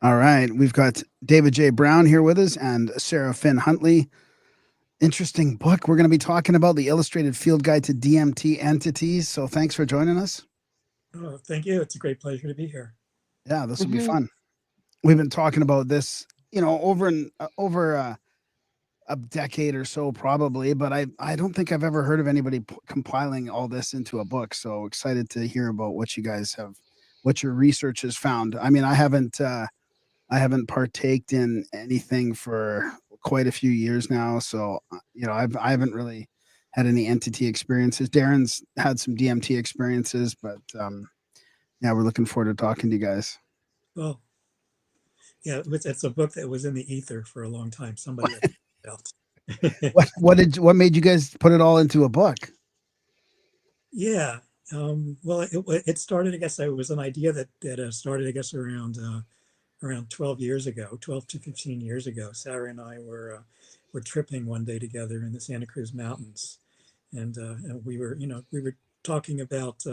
All right. We've got David J. Brown here with us and Sarah Finn Huntley. Interesting book. We're going to be talking about the Illustrated Field Guide to DMT Entities. So thanks for joining us. Oh, thank you. It's a great pleasure to be here. Yeah, this will be Hmm. fun. We've been talking about this, over a decade or so, probably. But I don't think I've ever heard of anybody compiling all this into a book. So excited to hear about what you guys have, what your research has found. I mean, I haven't partaked in anything for quite a few years now. So, I haven't really had any entity experiences. Darren's had some DMT experiences, but yeah, we're looking forward to talking to you guys. Well, yeah, it's a book that was in the ether for a long time. Somebody had it out. What made you guys put it all into a book? Yeah. Well, it started, I guess, it was an idea that started, I guess, around 12 years ago, 12 to 15 years ago. Sarah and I were tripping one day together in the Santa Cruz Mountains, and we were talking about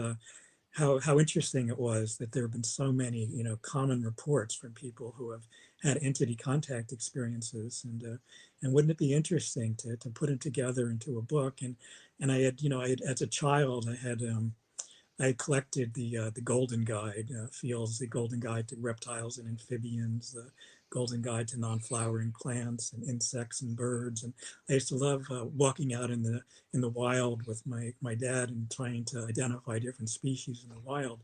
how interesting it was that there have been so many common reports from people who have had entity contact experiences, and wouldn't it be interesting to put them together into a book? And I had, as a child, I had collected the Golden Guide, Field's The Golden Guide to Reptiles and Amphibians, the Golden Guide to Non-Flowering Plants and Insects and Birds. And I used to love walking out in the wild with my dad and trying to identify different species in the wild.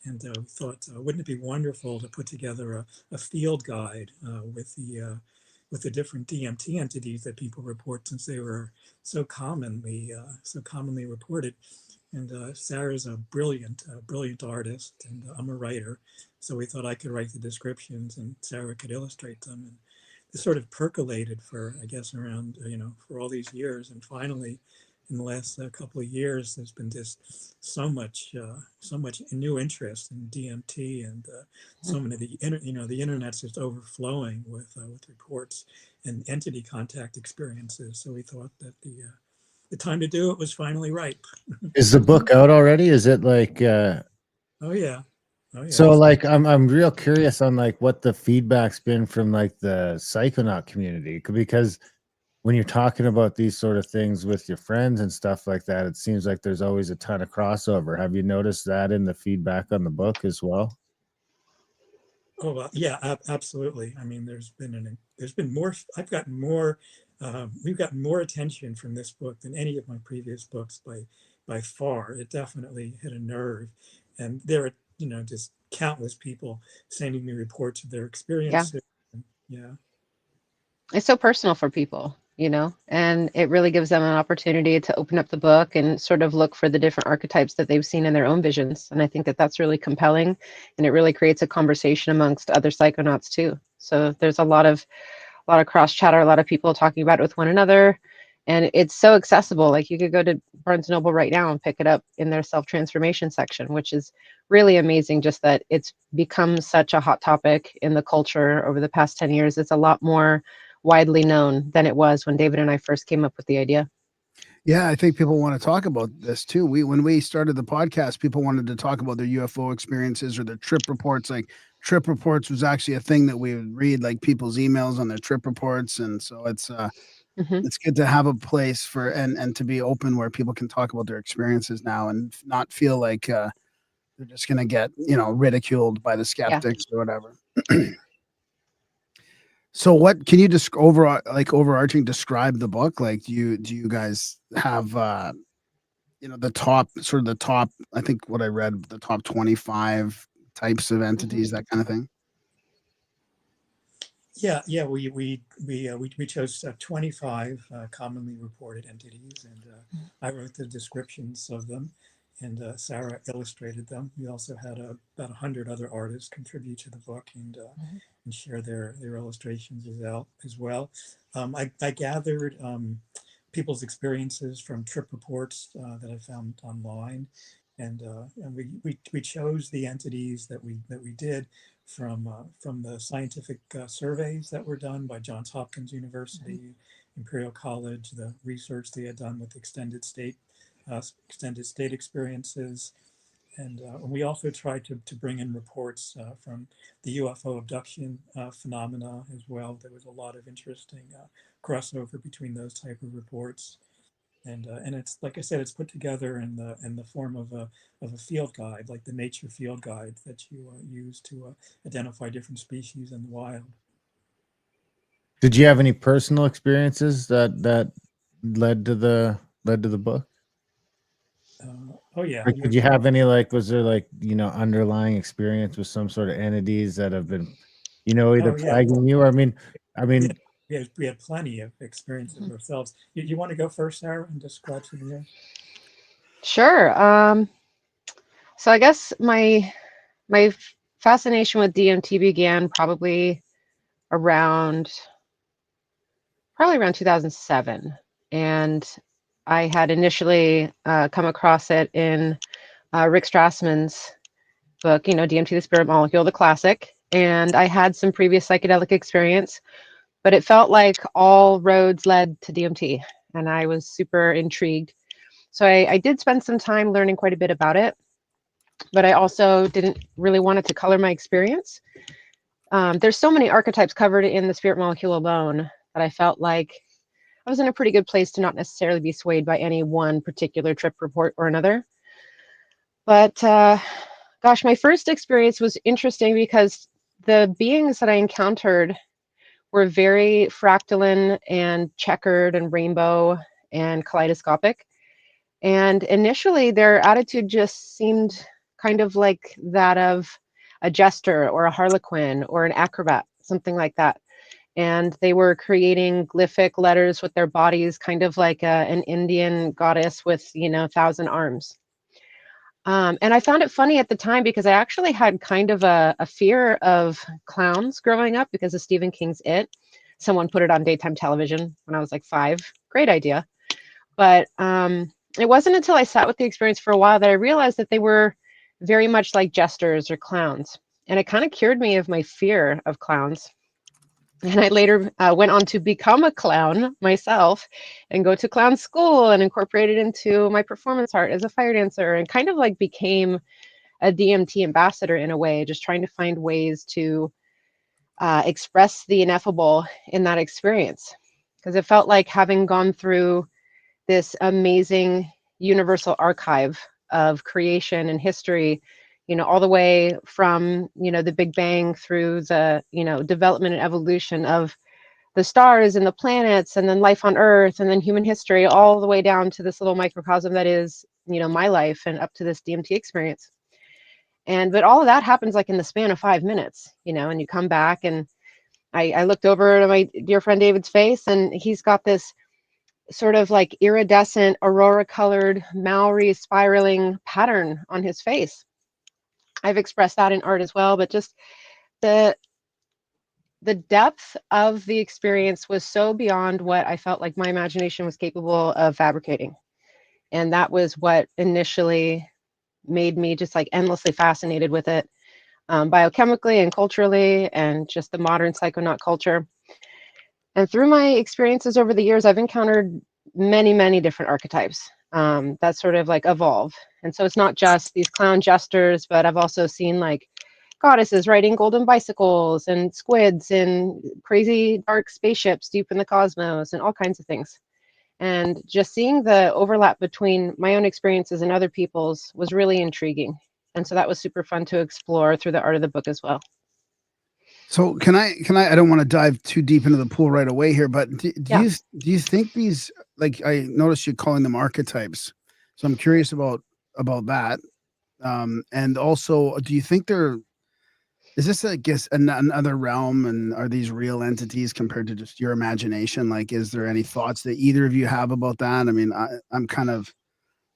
And we thought, wouldn't it be wonderful to put together a field guide with the different DMT entities that people report, since they were so commonly reported. And Sarah's a brilliant artist, and I'm a writer. So we thought I could write the descriptions and Sarah could illustrate them. And this sort of percolated for, I guess, around, for all these years. And finally, in the last couple of years, there's been just so much new interest in DMT, and so many, the internet's just overflowing with reports and entity contact experiences. So we thought that the time to do it was finally ripe. Is the book out already? Is it like Oh yeah. Oh yeah. so like I'm real curious on like what the feedback's been from like the psychonaut community, because when you're talking about these sort of things with your friends and stuff like that, it seems like there's always a ton of crossover. Have you noticed that in the feedback on the book as well? Oh well, yeah, absolutely. I mean, there's been more. I've gotten more. We've gotten more attention from this book than any of my previous books by far. It definitely hit a nerve, and there are just countless people sending me reports of their Yeah. experiences. Yeah. It's so personal for people, and it really gives them an opportunity to open up the book and sort of look for the different archetypes that they've seen in their own visions. And I think that that's really compelling, and it really creates a conversation amongst other psychonauts too. So there's a lot of cross chatter, a lot of people talking about it with one another. And it's so accessible. Like you could go to Barnes and Noble right now and pick it up in their self transformation section, which is really amazing. Just that it's become such a hot topic in the culture over the past 10 years. It's a lot more widely known than it was when David and I first came up with the idea. Yeah, I think people want to talk about this too. When we started the podcast, people wanted to talk about their UFO experiences or their trip reports. Like trip reports was actually a thing that we would read, like people's emails on their trip reports, and so Hmm. it's good to have a place for and to be open where people can talk about their experiences now and not feel like they're just going to get ridiculed by the Yeah. skeptics or whatever. So what can you just overarching describe the book? Like do you guys have the top sort of the top, I think what I read, the top 25 types of Hmm. entities, that kind of thing? Yeah, yeah, we chose 25 commonly reported entities, and I wrote the descriptions of them, and Sarah illustrated them. We also had about 100 other artists contribute to the book and share their illustrations as well. I gathered people's experiences from trip reports that I found online, and we chose the entities that we did from the scientific surveys that were done by Johns Hopkins University, Imperial College, the research they had done with extended state experiences, And we also tried to bring in reports from the UFO abduction phenomena as well. There was a lot of interesting crossover between those type of reports. And it's, like I said, it's put together in the form of a field guide, like the nature field guide that you use to identify different species in the wild. Did you have any personal experiences that led to the book? Oh yeah, Like, did you have any, like, was there, like, underlying experience with some sort of entities that have been, either oh yeah, plaguing you? Or, I we mean, had, we had plenty of experiences ourselves. You want to go first, Sarah, and describe some of yours? Sure. So I guess my fascination with DMT began around probably around 2007, and I had initially come across it in Rick Strassman's book, DMT, the Spirit Molecule, the classic. And I had some previous psychedelic experience, but it felt like all roads led to DMT, and I was super intrigued. So I did spend some time learning quite a bit about it, but I also didn't really want it to color my experience. There's so many archetypes covered in the Spirit Molecule alone that I felt like I was in a pretty good place to not necessarily be swayed by any one particular trip report or another. But gosh, my first experience was interesting because the beings that I encountered were very fractaline and checkered and rainbow and kaleidoscopic. And initially, their attitude just seemed kind of like that of a jester or a harlequin or an acrobat, something like that. And they were creating glyphic letters with their bodies, kind of like an Indian goddess with, 1,000 arms. And I found it funny at the time because I actually had kind of a fear of clowns growing up because of Stephen King's It. Someone put it on daytime television when I was like 5. Great idea. But it wasn't until I sat with the experience for a while that I realized that they were very much like jesters or clowns. And it kind of cured me of my fear of clowns. And I later went on to become a clown myself and go to clown school and incorporate it into my performance art as a fire dancer, and kind of like became a DMT ambassador in a way, just trying to find ways to express the ineffable in that experience. Because it felt like having gone through this amazing universal archive of creation and history, all the way from, the Big Bang through the, development and evolution of the stars and the planets, and then life on Earth, and then human history, all the way down to this little microcosm that is, my life, and up to this DMT experience. But all of that happens like in the span of 5 minutes, and you come back, and I looked over to my dear friend David's face, and he's got this sort of like iridescent, aurora colored, Maori spiraling pattern on his face. I've expressed that in art as well, but just the depth of the experience was so beyond what I felt like my imagination was capable of fabricating. And that was what initially made me just like endlessly fascinated with it, biochemically and culturally, and just the modern psychonaut culture. And through my experiences over the years, I've encountered many, many different archetypes that sort of like evolve. And so it's not just these clown jesters, but I've also seen like goddesses riding golden bicycles, and squids, and crazy dark spaceships deep in the cosmos, and all kinds of things. And just seeing the overlap between my own experiences and other people's was really intriguing. And so that was super fun to explore through the art of the book as well. So can I don't want to dive too deep into the pool right away here, but do you think these, like, I noticed you calling them archetypes, so I'm curious about that. And also, do you think is this, I guess, another realm, and are these real entities compared to just your imagination? Like, is there any thoughts that either of you have about that? I mean, I'm kind of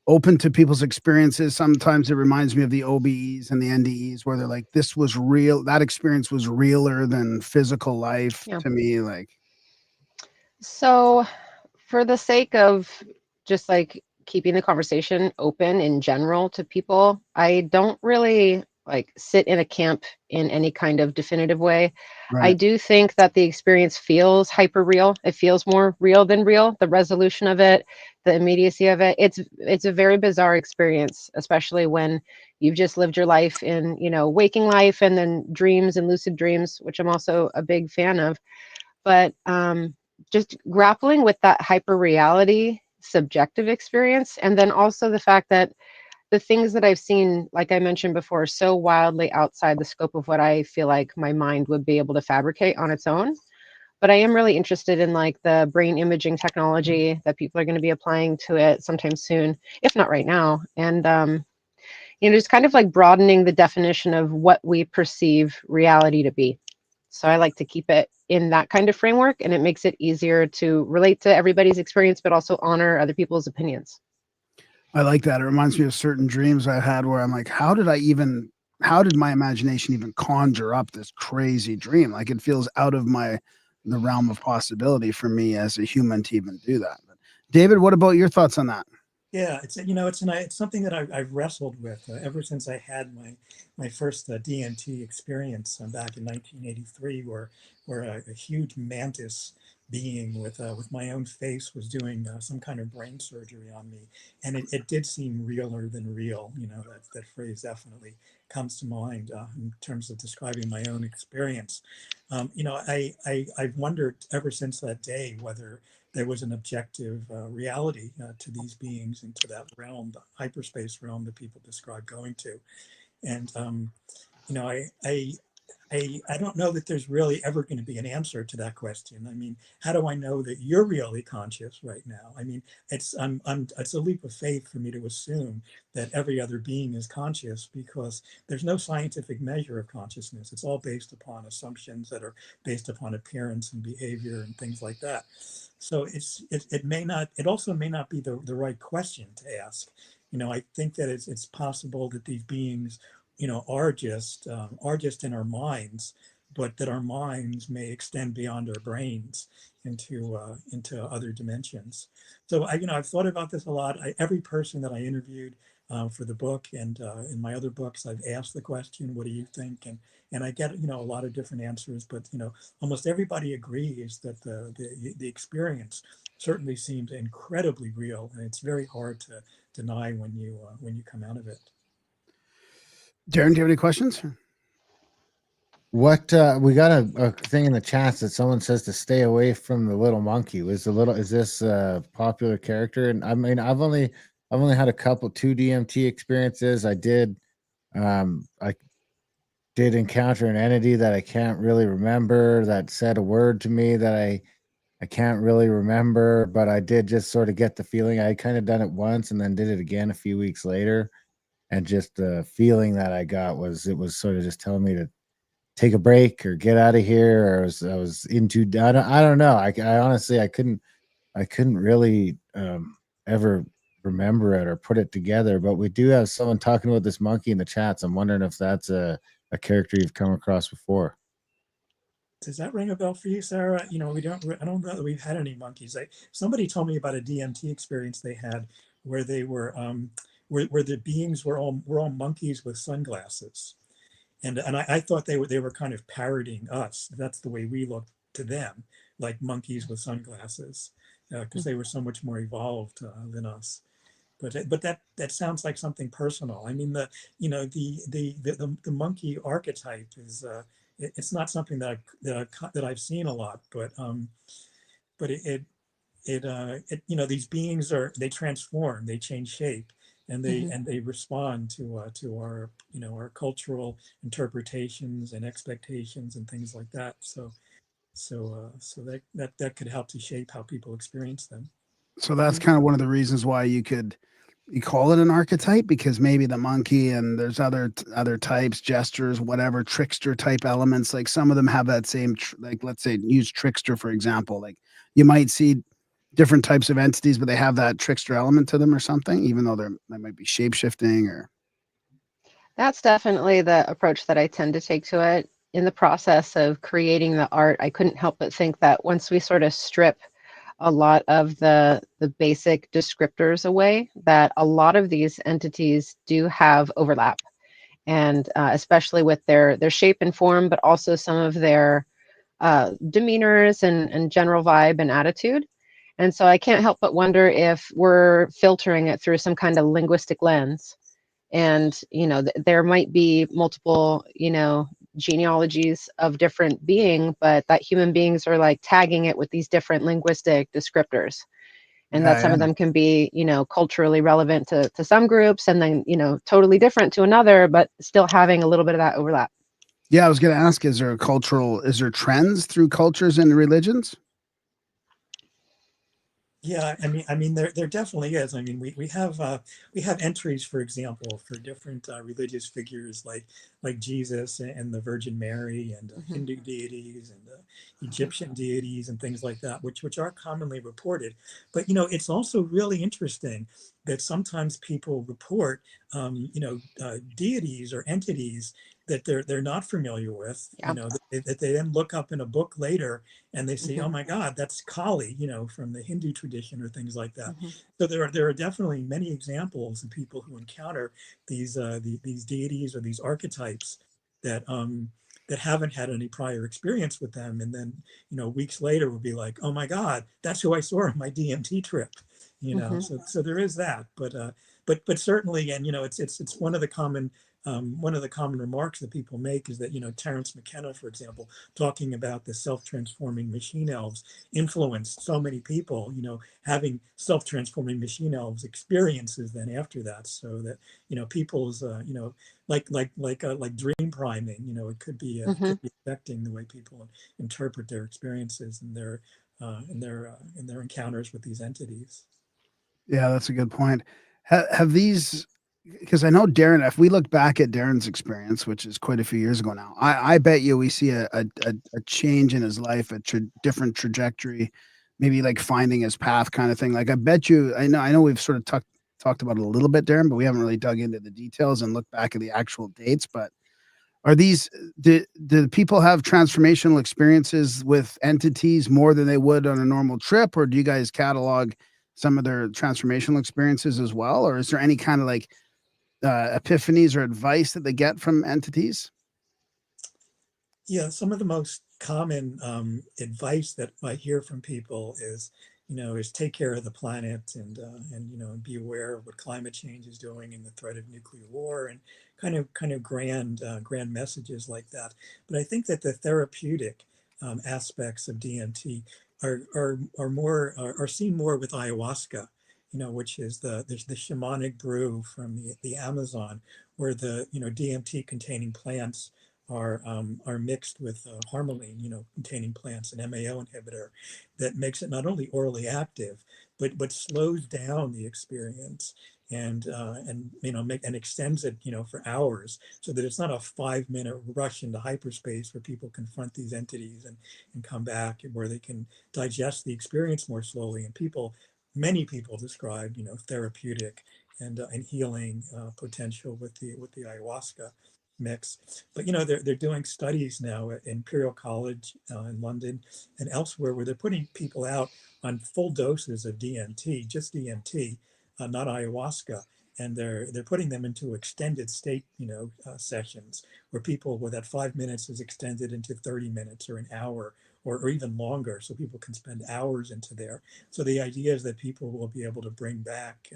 open to people's experiences. Sometimes it reminds me of the OBEs and the NDEs, where they're like, this was real. That experience was realer than physical life to me. Like, so for the sake of just like keeping the conversation open in general to people, I don't really like sit in a camp in any kind of definitive way. right. I do think that the experience feels hyper real. It feels more real than real. The resolution of it, the immediacy of it. It's a very bizarre experience, especially when you've just lived your life in, waking life and then dreams and lucid dreams, which I'm also a big fan of. But just grappling with that hyper reality subjective experience, and then also the fact that the things that I've seen, like I mentioned before, are so wildly outside the scope of what I feel like my mind would be able to fabricate on its own. But I am really interested in like the brain imaging technology that people are going to be applying to it sometime soon, if not right now. And just kind of like broadening the definition of what we perceive reality to be. So I like to keep it in that kind of framework, and it makes it easier to relate to everybody's experience, but also honor other people's opinions. I like that. It reminds me of certain dreams I had where I'm like, how did my imagination even conjure up this crazy dream? Like it feels out of the realm of possibility for me as a human to even do that. But David, what about your thoughts on that? Yeah, it's something that I've wrestled with ever since I had my first DMT experience back in 1983, where a huge mantis being with my own face was doing some kind of brain surgery on me, and it did seem realer than real. That phrase definitely comes to mind in terms of describing my own experience. I've wondered ever since that day whether there was an objective reality to these beings and to that realm, the hyperspace realm that people describe going to. And I don't know that there's really ever going to be an answer to that question. I mean, how do I know that you're really conscious right now? I mean, it's a leap of faith for me to assume that every other being is conscious, because there's no scientific measure of consciousness. It's all based upon assumptions that are based upon appearance and behavior and things like that. So it also may not be the right question to ask. I think that it's possible that these beings are just in our minds, but that our minds may extend beyond our brains into other dimensions. So I've thought about this a lot. Every person that I interviewed for the book and in my other books, I've asked the question, "What do you think?" And I get a lot of different answers, but almost everybody agrees that the experience certainly seems incredibly real, and it's very hard to deny when you come out of it. Darren, do you have any questions? What we got a thing in the chats that someone says to stay away from the little monkey. Is this a popular character? And I mean, I've only had two DMT experiences. I did encounter an entity that I can't really remember that said a word to me that I can't really remember, but I did just sort of get the feeling. I kind of done it once and then did it again a few weeks later, and just the feeling that I got was it was sort of just telling me to take a break or get out of here, or I was into I don't know. I honestly I couldn't really ever remember it or put it together. But we do have someone talking about this monkey in the chats. I'm wondering if that's a character you've come across before. Does that ring a bell for you, Sarah? I don't know that we've had any monkeys. Somebody told me about a DMT experience they had where they were where the beings were all monkeys with sunglasses. And I thought they were kind of parroting us. That's the way we looked to them, like monkeys with sunglasses, because they were so much more evolved than us. But that sounds like something personal. I mean, the monkey archetype is it's not something that I've seen a lot, but these beings they transform, they change shape, and they respond to our our cultural interpretations and expectations and things like that. So that could help to shape how people experience them. So that's kind of one of the reasons why you call it an archetype, because maybe the monkey and there's other types, gestures, whatever, trickster type elements. Like some of them have that same, like let's say use trickster for example. Like you might see different types of entities, but they have that trickster element to them or something, even though they might be shape shifting or. That's definitely the approach that I tend to take to it. In the process of creating the art, I couldn't help but think that once we sort of strip a lot of the basic descriptors away, that a lot of these entities do have overlap, and especially with their shape and form, but also some of their demeanors and general vibe and attitude. And so I can't help but wonder if we're filtering it through some kind of linguistic lens. And, there might be multiple, genealogies of different being, but that human beings are like tagging it with these different linguistic descriptors. And that some of them can be, culturally relevant to some groups, and then, totally different to another, but still having a little bit of that overlap. Yeah, I was going to ask, is there trends through cultures and religions? Yeah, I mean, there definitely is. I mean, we have entries, for example, for different religious figures like Jesus and the Virgin Mary, and Hindu deities and Egyptian deities and things like that, which are commonly reported. But it's also really interesting that sometimes people report deities or entities that they're not familiar with. Yeah. That they then look up in a book later, and they see, oh my God, that's Kali, from the Hindu tradition or things like that. So there are definitely many examples of people who encounter these deities or these archetypes that that haven't had any prior experience with them, and then weeks later will be like, oh my God, that's who I saw on my DMT trip. So there is that, but certainly, and it's one of the common remarks that people make is that Terence McKenna, for example, talking about the self-transforming machine elves, influenced so many people, having self-transforming machine elves experiences then after that, so that people's like dream priming, it could be affecting the way people interpret their experiences and their encounters with these entities. Yeah, that's a good point. Have these, because I know Darren, if we look back at Darren's experience, which is quite a few years ago now, I bet you we see a change in his life, a different trajectory, maybe like finding his path kind of thing. Like I bet you, I know we've sort of talked about it a little bit, Darren, but we haven't really dug into the details and looked back at the actual dates. But are these, do people have transformational experiences with entities more than they would on a normal trip? Or do you guys catalog some of their transformational experiences as well? Or is there any kind of like epiphanies or advice that they get from entities? Yeah, some of the most common advice that I hear from people is, is take care of the planet, and be aware of what climate change is doing and the threat of nuclear war, and kind of grand messages like that. But I think that the therapeutic aspects of DMT are seen more with ayahuasca, which is the shamanic brew from the Amazon, where the DMT containing plants are mixed with harmaline, containing plants, an MAO inhibitor that makes it not only orally active, but slows down the experience, and extends it for hours, so that it's not a 5-minute rush into hyperspace where people confront these entities and come back, and where they can digest the experience more slowly. And many people describe therapeutic and healing potential with the ayahuasca mix. But they're doing studies now at Imperial College in London and elsewhere, where they're putting people out on full doses of DMT, just DMT, not ayahuasca, and they're putting them into extended state sessions, where where that 5 minutes is extended into 30 minutes or an hour, or even longer, so people can spend hours into there. So the idea is that people will be able to bring back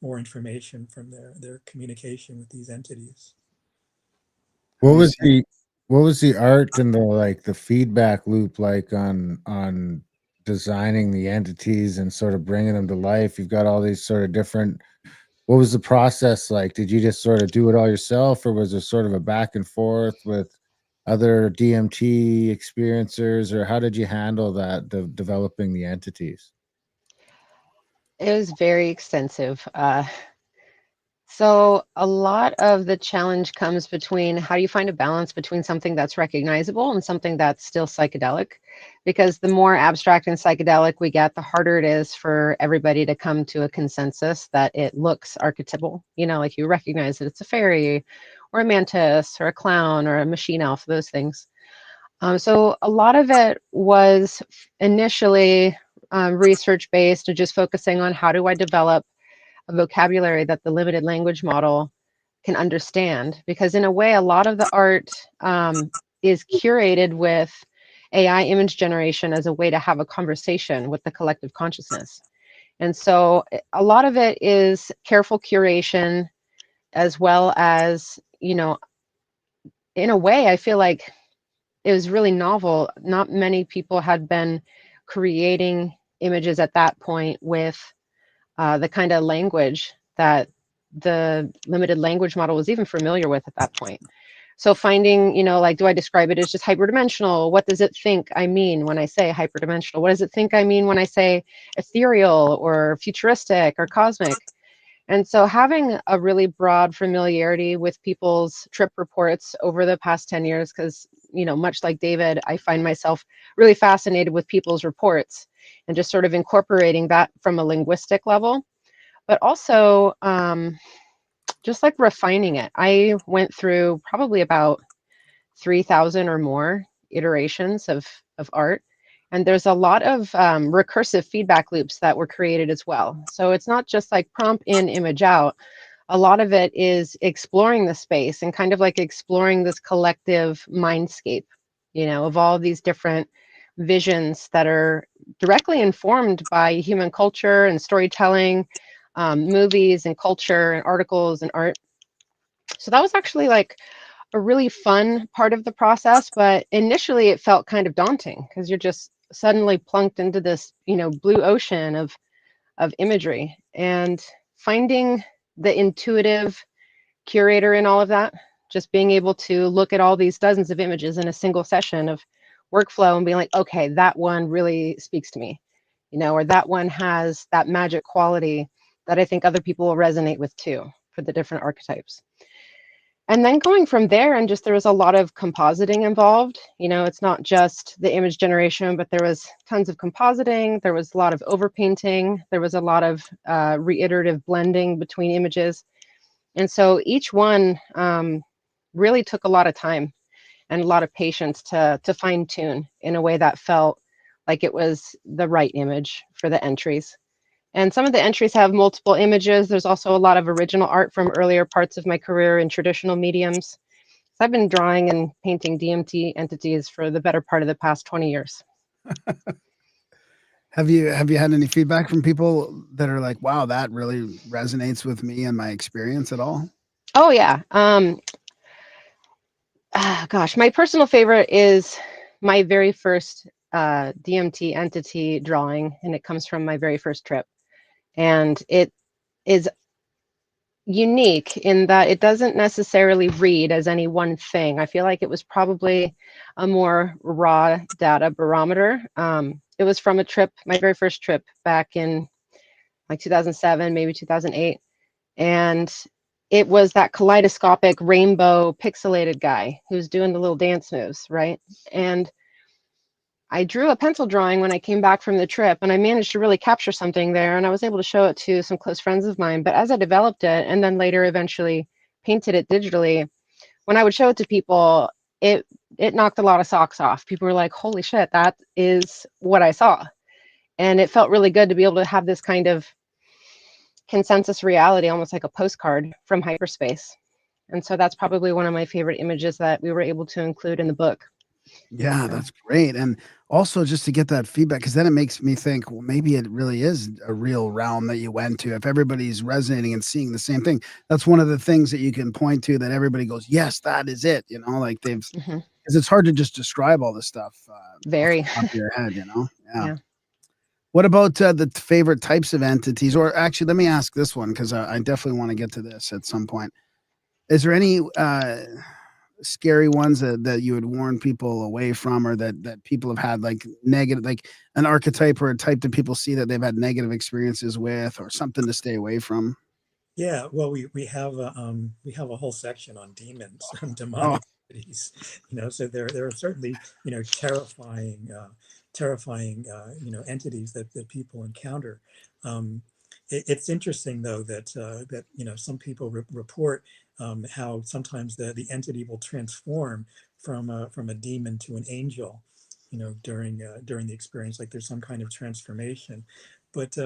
more information from their communication with these entities. What was the art and the feedback loop like on designing the entities and sort of bringing them to life? You've got all these sort of different. What was the process like? Did you just sort of do it all yourself, or was there sort of a back and forth with other DMT experiencers, or how did you handle that, developing the entities? It was very extensive. So a lot of the challenge comes between how do you find a balance between something that's recognizable and something that's still psychedelic? Because the more abstract and psychedelic we get, the harder it is for everybody to come to a consensus that it looks archetypal. Like you recognize that it's a fairy or a mantis or a clown or a machine elf, those things. So a lot of it was initially research-based and just focusing on how do I develop a vocabulary that the limited language model can understand, because in a way a lot of the art is curated with AI image generation as a way to have a conversation with the collective consciousness. And so a lot of it is careful curation, as well as, you know, in a way, I feel like it was really novel. Not many people had been creating images at that point with the kind of language that the limited language model was even familiar with at that point. So finding, you know, like, do I describe it as just hyperdimensional? What does it think I mean when I say hyperdimensional? What does it think I mean when I say ethereal or futuristic or cosmic? And so having a really broad familiarity with people's trip reports over the past 10 years, because, you know, much like David, I find myself really fascinated with people's reports and just sort of incorporating that from a linguistic level, but also just like refining it. I went through probably about 3,000 or more iterations of art. And there's a lot of recursive feedback loops that were created as well. So it's not just like prompt in, image out. A lot of it is exploring the space and kind of like exploring this collective mindscape, you know, of all these different visions that are directly informed by human culture and storytelling, movies and culture and articles and art. So that was actually like a really fun part of the process, but initially it felt kind of daunting because you're just suddenly plunked into this, you know, blue ocean of imagery, and finding the intuitive curator in all of that, just being able to look at all these dozens of images in a single session of workflow and being like, okay, that one really speaks to me, you know, or that one has that magic quality that I think other people will resonate with too for the different archetypes. And then going from there, and just there was a lot of compositing involved. You know, it's not just the image generation, but there was tons of compositing. There was a lot of overpainting. There was a lot of reiterative blending between images. And so each one really took a lot of time and a lot of patience to fine tune in a way that felt like it was the right image for the entries. And some of the entries have multiple images. There's also a lot of original art from earlier parts of my career in traditional mediums. So I've been drawing and painting DMT entities for the better part of the past 20 years. Have you had any feedback from people that are like, wow, that really resonates with me and my experience at all? Oh yeah. Gosh, my personal favorite is my very first DMT entity drawing, and it comes from my very first trip. And it is unique in that it doesn't necessarily read as any one thing. I feel like it was probably a more raw data barometer. It was from a trip, my very first trip back in like 2007, maybe 2008. And it was that kaleidoscopic rainbow pixelated guy who's doing the little dance moves, right? And I drew a pencil drawing when I came back from the trip, and I managed to really capture something there, and I was able to show it to some close friends of mine. But as I developed it and then later eventually painted it digitally, when I would show it to people, it knocked a lot of socks off. People were like, holy shit, that is what I saw. And it felt really good to be able to have this kind of consensus reality, almost like a postcard from hyperspace. And so that's probably one of my favorite images that we were able to include in the book. Yeah, that's great. And also just to get that feedback, because then it makes me think, well, maybe it really is a real realm that you went to. If everybody's resonating and seeing the same thing, that's one of the things that you can point to that everybody goes, yes, that is it. You know, like they've, because it's hard to just describe all this stuff Very. off the top of your head, you know? Yeah. What about the favorite types of entities? Or actually, let me ask this one, because I definitely want to get to this at some point. Is there any scary ones that you would warn people away from, or that people have had like negative, like an archetype or a type that people see that they've had negative experiences with, or something to stay away from? Yeah, well, we have a whole section on demons and Oh, demonic entities, you know. So there are certainly, you know, terrifying you know, entities that people encounter. It's interesting though that that, you know, some people report how sometimes the entity will transform from a demon to an angel, you know, during the experience. Like there's some kind of transformation. But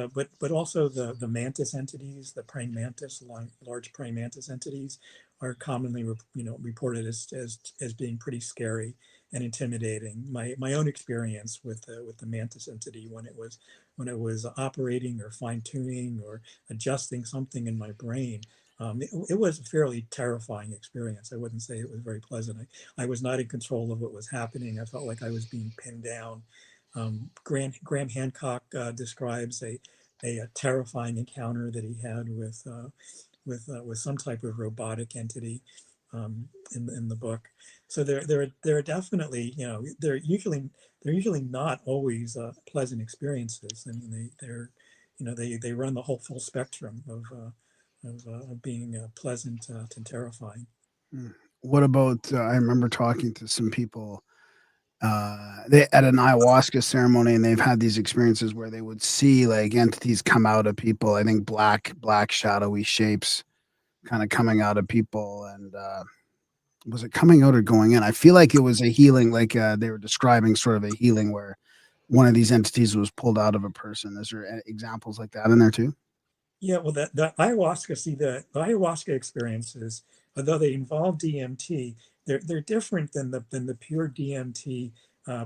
also the mantis entities, the praying mantis, large praying mantis entities, are commonly you know, reported as being pretty scary and intimidating. My own experience with the mantis entity, when it was operating or fine tuning or adjusting something in my brain, It was a fairly terrifying experience. I wouldn't say it was very pleasant. I was not in control of what was happening. I felt like I was being pinned down. Graham Hancock describes a terrifying encounter that he had with some type of robotic entity in the book. So there are definitely, you know, they're usually not always pleasant experiences. I mean, they're you know, they run the whole full spectrum of being pleasant to terrifying. Mm. What about? I remember talking to some people. They at an ayahuasca ceremony, and they've had these experiences where they would see like entities come out of people. I think black shadowy shapes, kind of coming out of people, and was it coming out or going in? I feel like it was a healing, like they were describing sort of a healing where one of these entities was pulled out of a person. Is there examples like that in there too? Yeah, well, the ayahuasca, the ayahuasca experiences, although they involve DMT, they're different than the pure DMT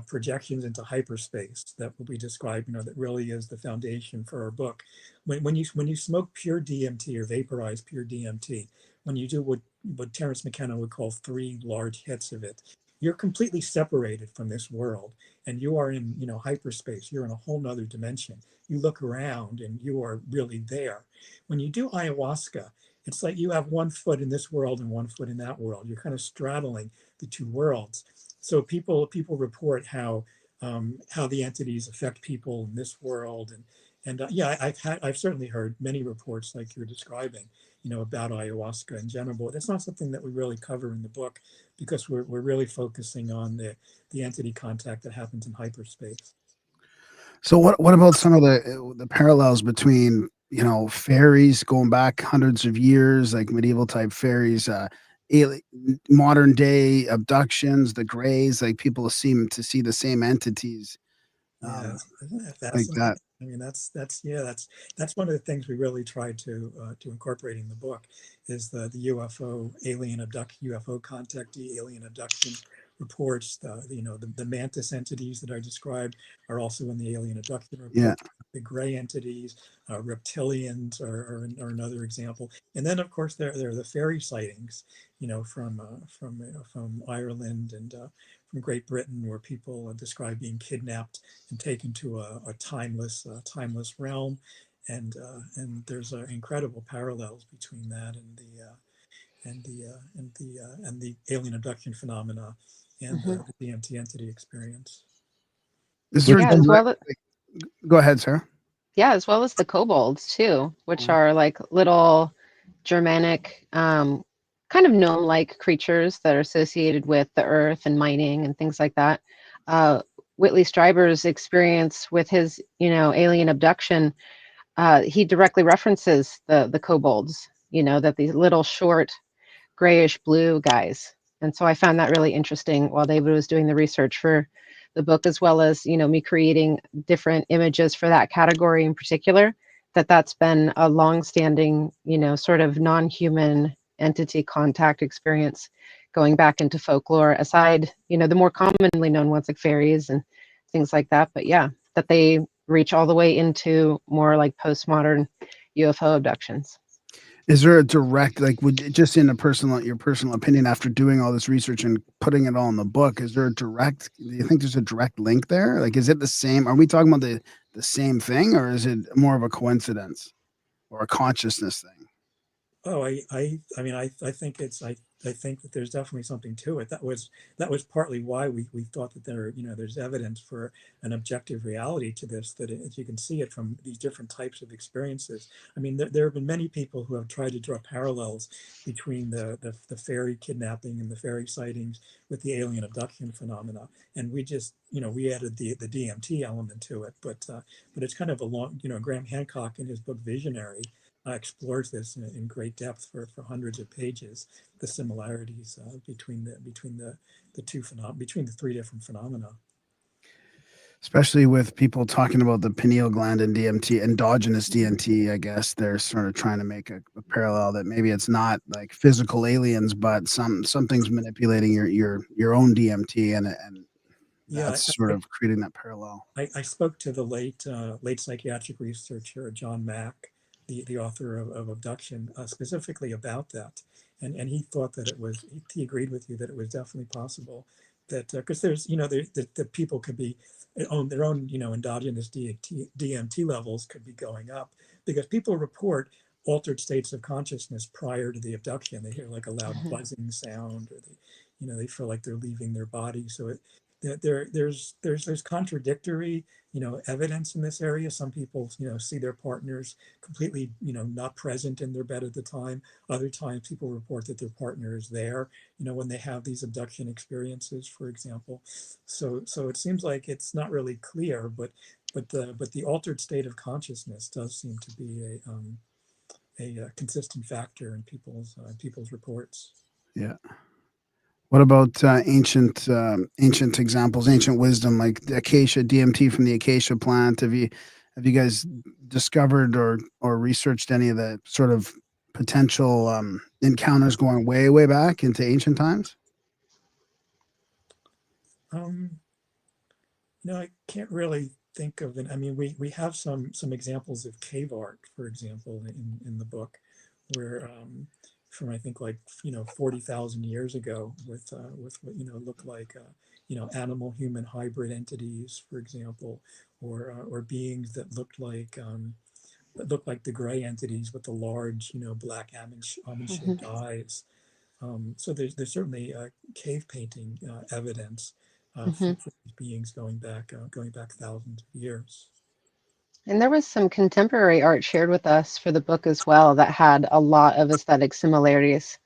projections into hyperspace that will be described. You know, that really is the foundation for our book. When you smoke pure DMT or vaporize pure DMT, when you do what Terence McKenna would call 3 large hits of it, you're completely separated from this world, and you are in, you know, hyperspace. You're in a whole nother dimension. You look around and you are really there. When you do ayahuasca, it's like you have 1 foot in this world and 1 foot in that world. You're kind of straddling the 2 worlds. So people report how the entities affect people in this world, and yeah, I've certainly heard many reports like you're describing, you know, about ayahuasca in general. But that's not something that we really cover in the book because we're really focusing on the entity contact that happens in hyperspace. So what about some of the parallels between, you know, fairies going back hundreds of years, like medieval type fairies, modern day abductions, the grays, like people seem to see the same entities, Yeah, um, isn't that like fascinating? that. I mean, that's one of the things we really tried to incorporate in the book is the UFO UFO contactee alien abduction reports. You know, the mantis entities that I described are also in the alien abduction Yeah, report. The gray entities, reptilians are another example. And then of course there are the fairy sightings, you know, from Ireland and from Great Britain, where people describe being kidnapped and taken to a timeless realm, and there's incredible parallels between that and the alien abduction phenomena and Hmm. the DMT entity experience. is there Which a Yeah, as direct? well as Go ahead, Sarah. yeah, as well as the kobolds too, which Oh, are like little Germanic, kind of gnome-like creatures that are associated with the earth and mining and things like that. Whitley Strieber's experience with his, you know, alien abduction, he directly references the kobolds. You know, that these little short grayish blue guys. And so I found that really interesting while David was doing the research for the book, as well as, you know, me creating different images for that category in particular, that's been a long-standing, you know, sort of non-human entity contact experience going back into folklore, aside, you know, the more commonly known ones like fairies and things like that. But yeah, that they reach all the way into more like postmodern UFO abductions. is there a direct, like, would just in your personal opinion, after doing all this research and putting it all in the book, is there a direct? Do you think there's a direct link there? Like, is it the same? Are we talking about the same thing, or is it more of a coincidence or a consciousness thing? Oh, I mean, I think I think that there's definitely something to it. That was partly why we thought that you know, there's evidence for an objective reality to this, that you can see it from these different types of experiences. I mean, there have been many people who have tried to draw parallels between the fairy kidnapping and the fairy sightings with the alien abduction phenomena. And we just, you know, we added the DMT element to it, but it's kind of a long, you know, Graham Hancock in his book Visionary explores this in great depth for hundreds of pages, the similarities between the 3 different phenomena. Especially with people talking about the pineal gland and DMT, endogenous DMT, I guess they're sort of trying to make a parallel that maybe it's not like physical aliens, but something's manipulating your own DMT, and Yeah, that's sort of creating that parallel. I spoke to the late psychiatric researcher John Mack the author of Abduction, specifically about that, and he thought that it was, he agreed with you that it was definitely possible that, because there's, the people could be on their own, endogenous DMT levels could be going up, because people report altered states of consciousness prior to the abduction. They hear like a loud buzzing sound, or they feel like they're leaving their body. So there's contradictory, evidence in this area. Some people, see their partners completely, not present in their bed at the time. Other times people report that their partner is there, when they have these abduction experiences, for example. So it seems like it's not really clear, but the altered state of consciousness does seem to be a consistent factor in people's reports. Yeah. What about ancient examples, ancient wisdom, like the acacia, DMT from the acacia plant? Have you guys discovered or researched any of the sort of potential encounters going way, way back into ancient times? I can't really think of it. I mean, we have some examples of cave art, for example, in the book, where from, I think, like 40,000 years ago, with what look like animal human hybrid entities, for example, or beings that looked like the gray entities with the large black almond shaped eyes. So there's certainly cave painting evidence for these beings going back thousands of years. And there was some contemporary art shared with us for the book as well that had a lot of aesthetic similarities.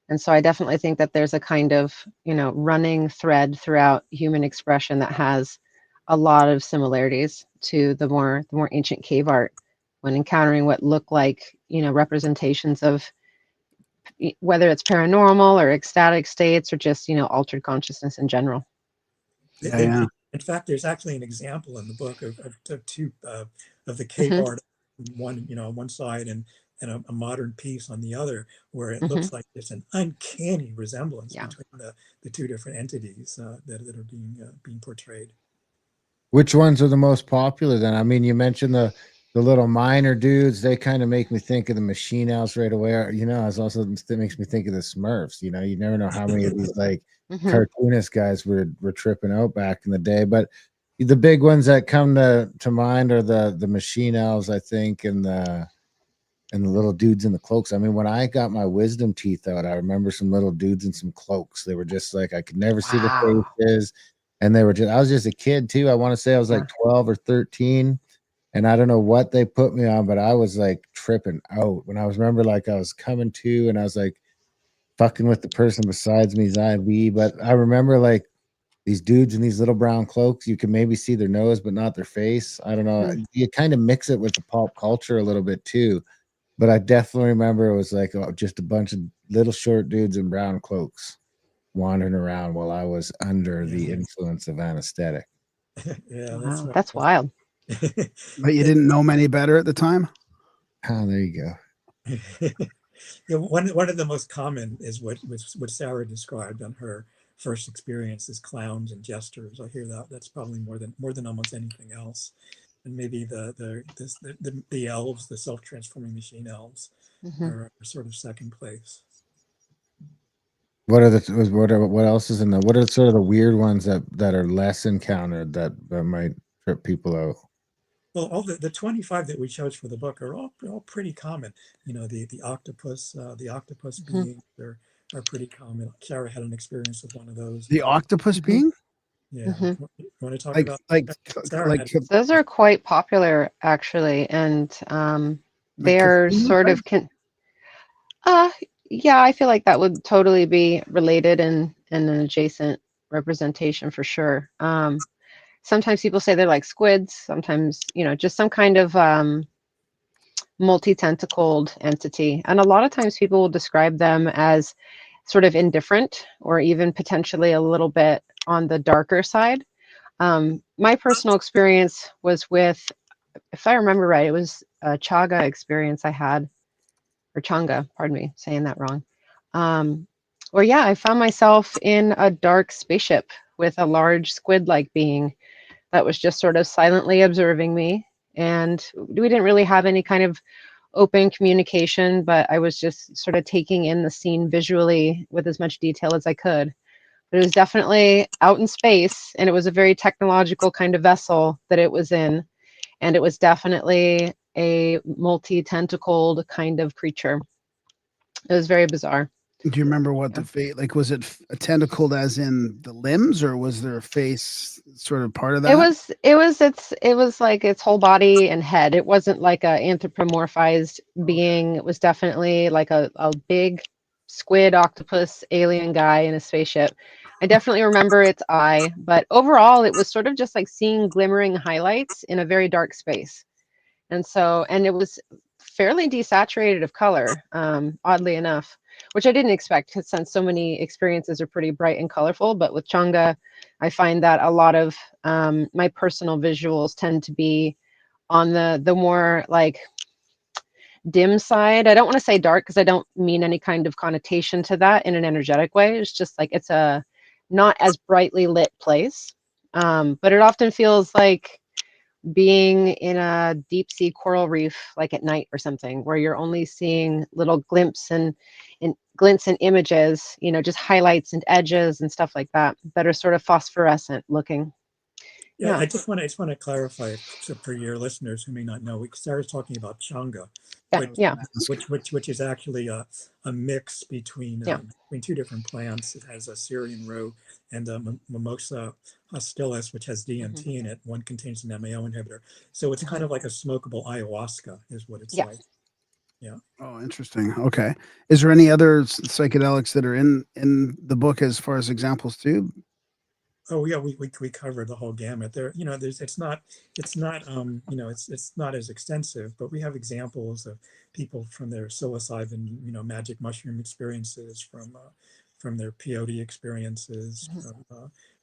And so I definitely think that there's a kind of, running thread throughout human expression that has a lot of similarities to the more ancient cave art when encountering what look like, representations of whether it's paranormal or ecstatic states or just, altered consciousness in general. Yeah. In fact, there's actually an example in the book of two of the cave art, one on one side and a modern piece on the other, where it looks like there's an uncanny resemblance between the two different entities that are being portrayed. Which ones are the most popular then? I mean, you mentioned the little miner dudes. They kind of make me think of the Machine Elves right away. It's also, it makes me think of the Smurfs. You never know how many of these like cartoonist guys were tripping out back in the day. But the big ones that come to mind are the Machine Elves, I think, and the little dudes in the cloaks. I mean, when I got my wisdom teeth out, I remember some little dudes in some cloaks. They were just like, I could never see the faces. And I was just a kid too. I want to say I was like 12 or 13. And I don't know what they put me on, but I was like tripping out when I remember like I was coming to, and I was like fucking with the person besides me's IV. But I remember like these dudes in these little brown cloaks, you can maybe see their nose, but not their face. I don't know. You kind of mix it with the pop culture a little bit too. But I definitely remember it was like just a bunch of little short dudes in brown cloaks wandering around while I was under the influence of anesthetic. Yeah, that's wild. But you didn't know many better at the time? Oh, there you go. One of the most common is what Sarah described on her first experience as clowns and jesters. I hear that's probably more than almost anything else. And maybe the elves, the self-transforming machine elves, are sort of second place. What else is in there? What are sort of the weird ones that are less encountered that might trip people out? Well, all the 25 that we chose for the book are all pretty common. The octopus beings are pretty common. Sarah had an experience with one of those. The octopus being? Yeah. You want to talk Like about like those are quite popular actually, and they're sort of yeah, I feel like that would totally be related and an adjacent representation for sure. Sometimes people say they're like squids, sometimes, just some kind of multi-tentacled entity. And a lot of times people will describe them as sort of indifferent or even potentially a little bit on the darker side. My personal experience was with, if I remember right, it was a chaga experience I had, or changa, pardon me, saying that wrong. Where yeah, I found myself in a dark spaceship with a large squid-like being that was just sort of silently observing me. And we didn't really have any kind of open communication, but I was just sort of taking in the scene visually with as much detail as I could. But it was definitely out in space, and it was a very technological kind of vessel that it was in. And it was definitely a multi-tentacled kind of creature. It was very bizarre. Do you remember what Yeah. the face, like, was it tentacled as in the limbs, or was there a face sort of part of that? It was like its whole body and head. It wasn't like a anthropomorphized being. It was definitely like a big squid octopus alien guy in a spaceship. I definitely remember its eye, but overall it was sort of just like seeing glimmering highlights in a very dark space. And it was fairly desaturated of color, oddly enough, which I didn't expect, because since so many experiences are pretty bright and colorful. But with Changa, I find that a lot of my personal visuals tend to be on the more like dim side. I don't want to say dark, because I don't mean any kind of connotation to that in an energetic way. It's just like it's a not as brightly lit place, but it often feels like being in a deep sea coral reef, like at night or something, where you're only seeing little glimpses and glints and images, you know, just highlights and edges and stuff like that are sort of phosphorescent looking. Yeah, Yeah. I just want to clarify, so for your listeners who may not know, we started talking about Changa, Yeah. which is actually a mix between Yeah. between two different plants. It has a Syrian rue and a Mimosa hostilis, which has DMT in it. One contains an MAO inhibitor, so it's kind of like a smokable ayahuasca, is what it's Yeah. like. Yeah. Oh, interesting. Okay. Is there any other psychedelics that are in the book as far as examples too? Oh yeah, we covered the whole gamut there. You know, it's not you know, it's not as extensive, but we have examples of people from their psilocybin, you know, magic mushroom experiences, from their peyote experiences,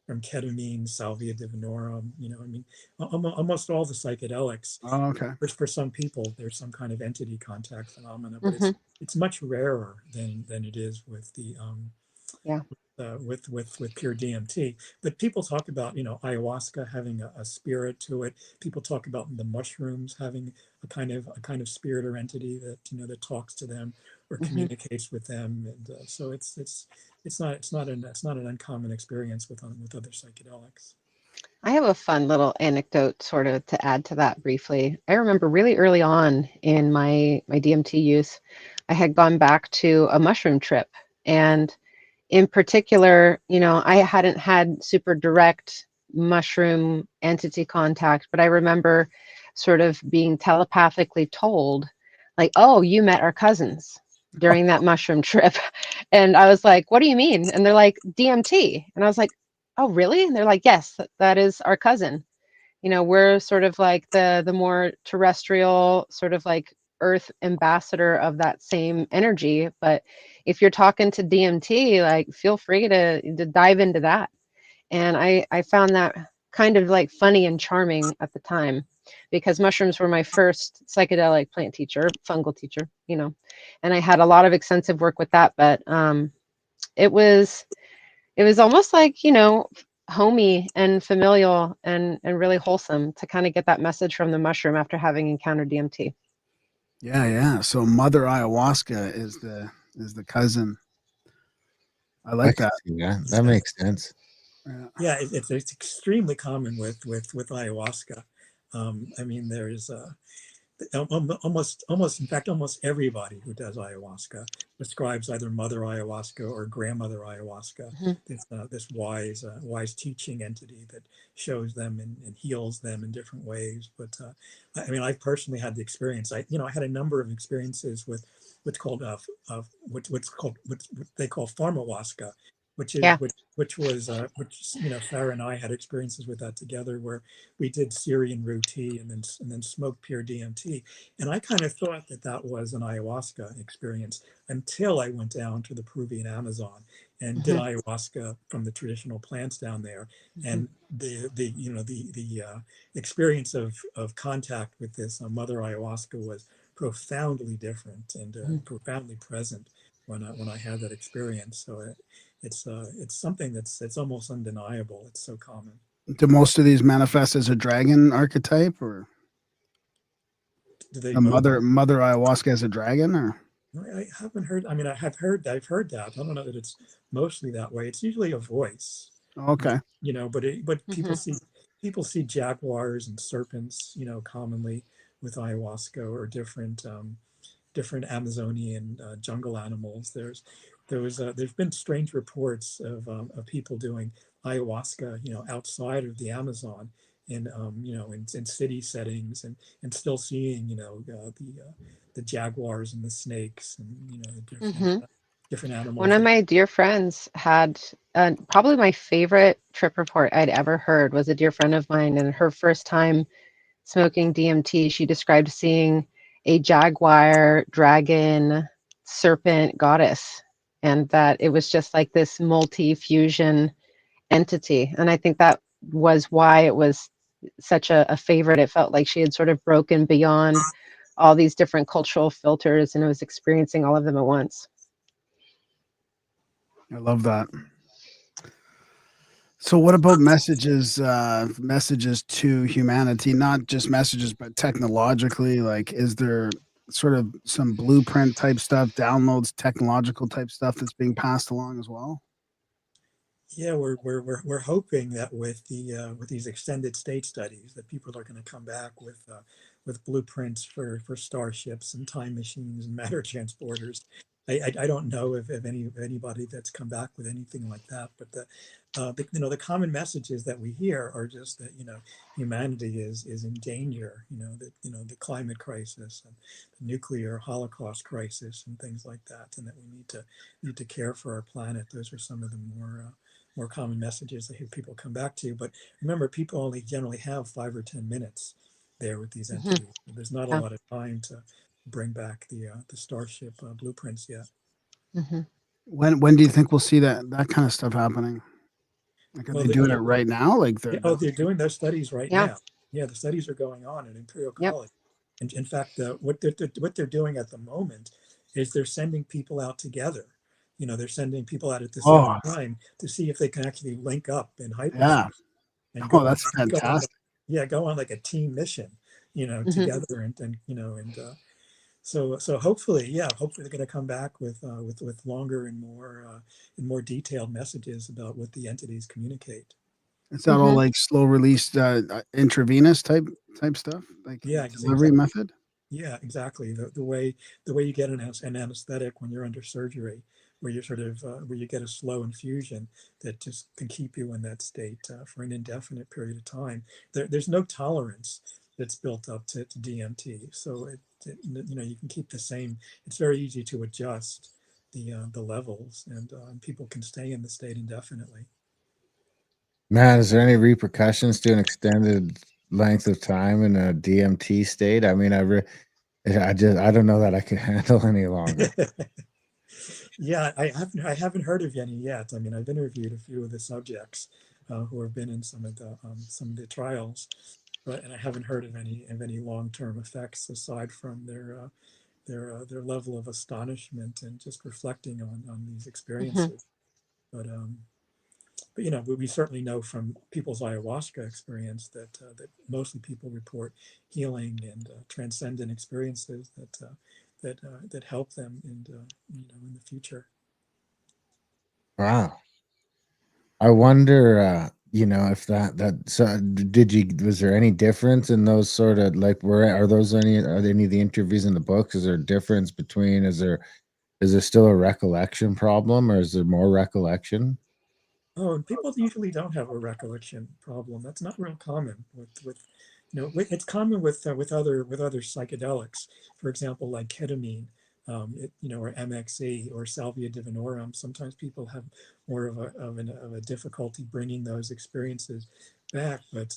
from ketamine, salvia divinorum. You know, I mean, almost all the psychedelics. Oh, okay. For some people, there's some kind of entity contact phenomena, but it's much rarer than it is with the Yeah. with pure DMT. But people talk about, you know, ayahuasca having a spirit to it. People talk about the mushrooms having a kind of spirit or entity that, you know, that talks to them or communicates with them. And so it's not an uncommon experience with other psychedelics. I have a fun little anecdote sort of to add to that briefly. I remember really early on in my DMT use, I had gone back to a mushroom trip. And in particular, you know, I hadn't had super direct mushroom entity contact, but I remember sort of being telepathically told, like, oh, you met our cousins during that mushroom trip. And I was like, what do you mean? And they're like, DMT. And I was like, oh, really? And they're like, yes, that is our cousin. You know, we're sort of like the more terrestrial, sort of like earth ambassador of that same energy. But if you're talking to DMT, like, feel free to dive into that. And I found that kind of like funny and charming at the time, because mushrooms were my first psychedelic plant teacher, fungal teacher, you know, and I had a lot of extensive work with that. But it was almost like, you know, homey and familial and really wholesome to kind of get that message from the mushroom after having encountered DMT. Yeah, yeah. So Mother Ayahuasca is the cousin. I like that. Yeah, that makes sense. Yeah, it's extremely common with ayahuasca. I mean, there's almost in fact almost everybody who does ayahuasca describes either mother ayahuasca or grandmother ayahuasca. This wise teaching entity that shows them and heals them in different ways. But I mean, I personally had the experience. I had a number of experiences with what's called what they call pharmahuasca, which is Yeah. which Sarah and I had experiences with that together, where we did Syrian rue tea and then smoked pure DMT. And I kind of thought that was an ayahuasca experience until I went down to the Peruvian Amazon and did ayahuasca from the traditional plants down there. And the experience of contact with this mother ayahuasca was profoundly different and profoundly present when I had that experience. So it's something that's almost undeniable. It's so common. Do most of these manifest as a dragon archetype, or? Do they The mother ayahuasca as a dragon, or I haven't heard. I mean, I've heard that. I don't know that it's mostly that way. It's usually a voice, okay. but Mhm. people see jaguars and serpents, commonly with ayahuasca, or different Amazonian jungle animals. There's been strange reports of people doing ayahuasca, outside of the Amazon, in city settings, and still seeing, the jaguars and the snakes, and the Mhm. different One animals of that. my dear friends had probably my favorite trip report I'd ever heard was a dear friend of mine, and her first time smoking DMT, she described seeing a jaguar, dragon, serpent goddess, and that it was just like this multi-fusion entity. And I think that was why it was such a favorite. It felt like she had sort of broken beyond all these different cultural filters and was experiencing all of them at once. I love that. So what about messages to humanity, not just messages, but technologically? Like, is there sort of some blueprint type stuff, downloads, technological type stuff that's being passed along as well? Yeah, we're hoping that with these extended state studies, that people are going to come back with blueprints for starships and time machines and matter transporters. I don't know if anybody that's come back with anything like that, but the common messages that we hear are just that, humanity is in danger. That, the climate crisis and the nuclear holocaust crisis and things like that, and that we need to care for our planet. Those are some of the more common messages that people come back to. But remember, people only generally have 5 or 10 minutes there with these Mhm. entities. There's not a Yeah. lot of time to bring back the starship blueprints yet. Mhm. When do you think we'll see that kind of stuff happening? Like, are Well, they doing it right now? Like they're doing those studies right Yeah. now. Yeah, the studies are going on at Imperial Yep. College. And in fact, what they're doing at the moment is they're sending people out together. They're sending people out at the same oh time to see if they can actually link up in hyperspace yeah. and Oh, that's go on fantastic. go on like a team mission, Mhm. together, so hopefully, they're going to come back with longer and more detailed messages about what the entities communicate. Is that all Mhm. like slow release intravenous type stuff? Like Yeah, delivery exactly. method? Yeah, exactly. The way you get an anesthetic when you're under surgery, where you're where you get a slow infusion that just can keep you in that state for an indefinite period of time. There's no tolerance that's built up to DMT, so you can keep the same. It's very easy to adjust the levels, and people can stay in the state indefinitely. Man, is there any repercussions to an extended length of time in a DMT state? I mean, I don't know that I can handle any longer. Yeah, I haven't heard of any yet. I mean, I've interviewed a few of the subjects who have been in some of the trials, and I haven't heard of any long-term effects aside from their level of astonishment and just reflecting on these Mhm. experiences. But we certainly know from people's ayahuasca experience that mostly people report healing and transcendent experiences that help them in the future. Wow. I wonder, if was there any difference in those sort of like, are there any of the interviews in the books? Is there a difference between, is there still a recollection problem, or is there more recollection? Oh, and people usually don't have a recollection problem. That's not real common it's common with other psychedelics. For example, like ketamine, or MXE or salvia divinorum. Sometimes people have more of a difficulty bringing those experiences back, but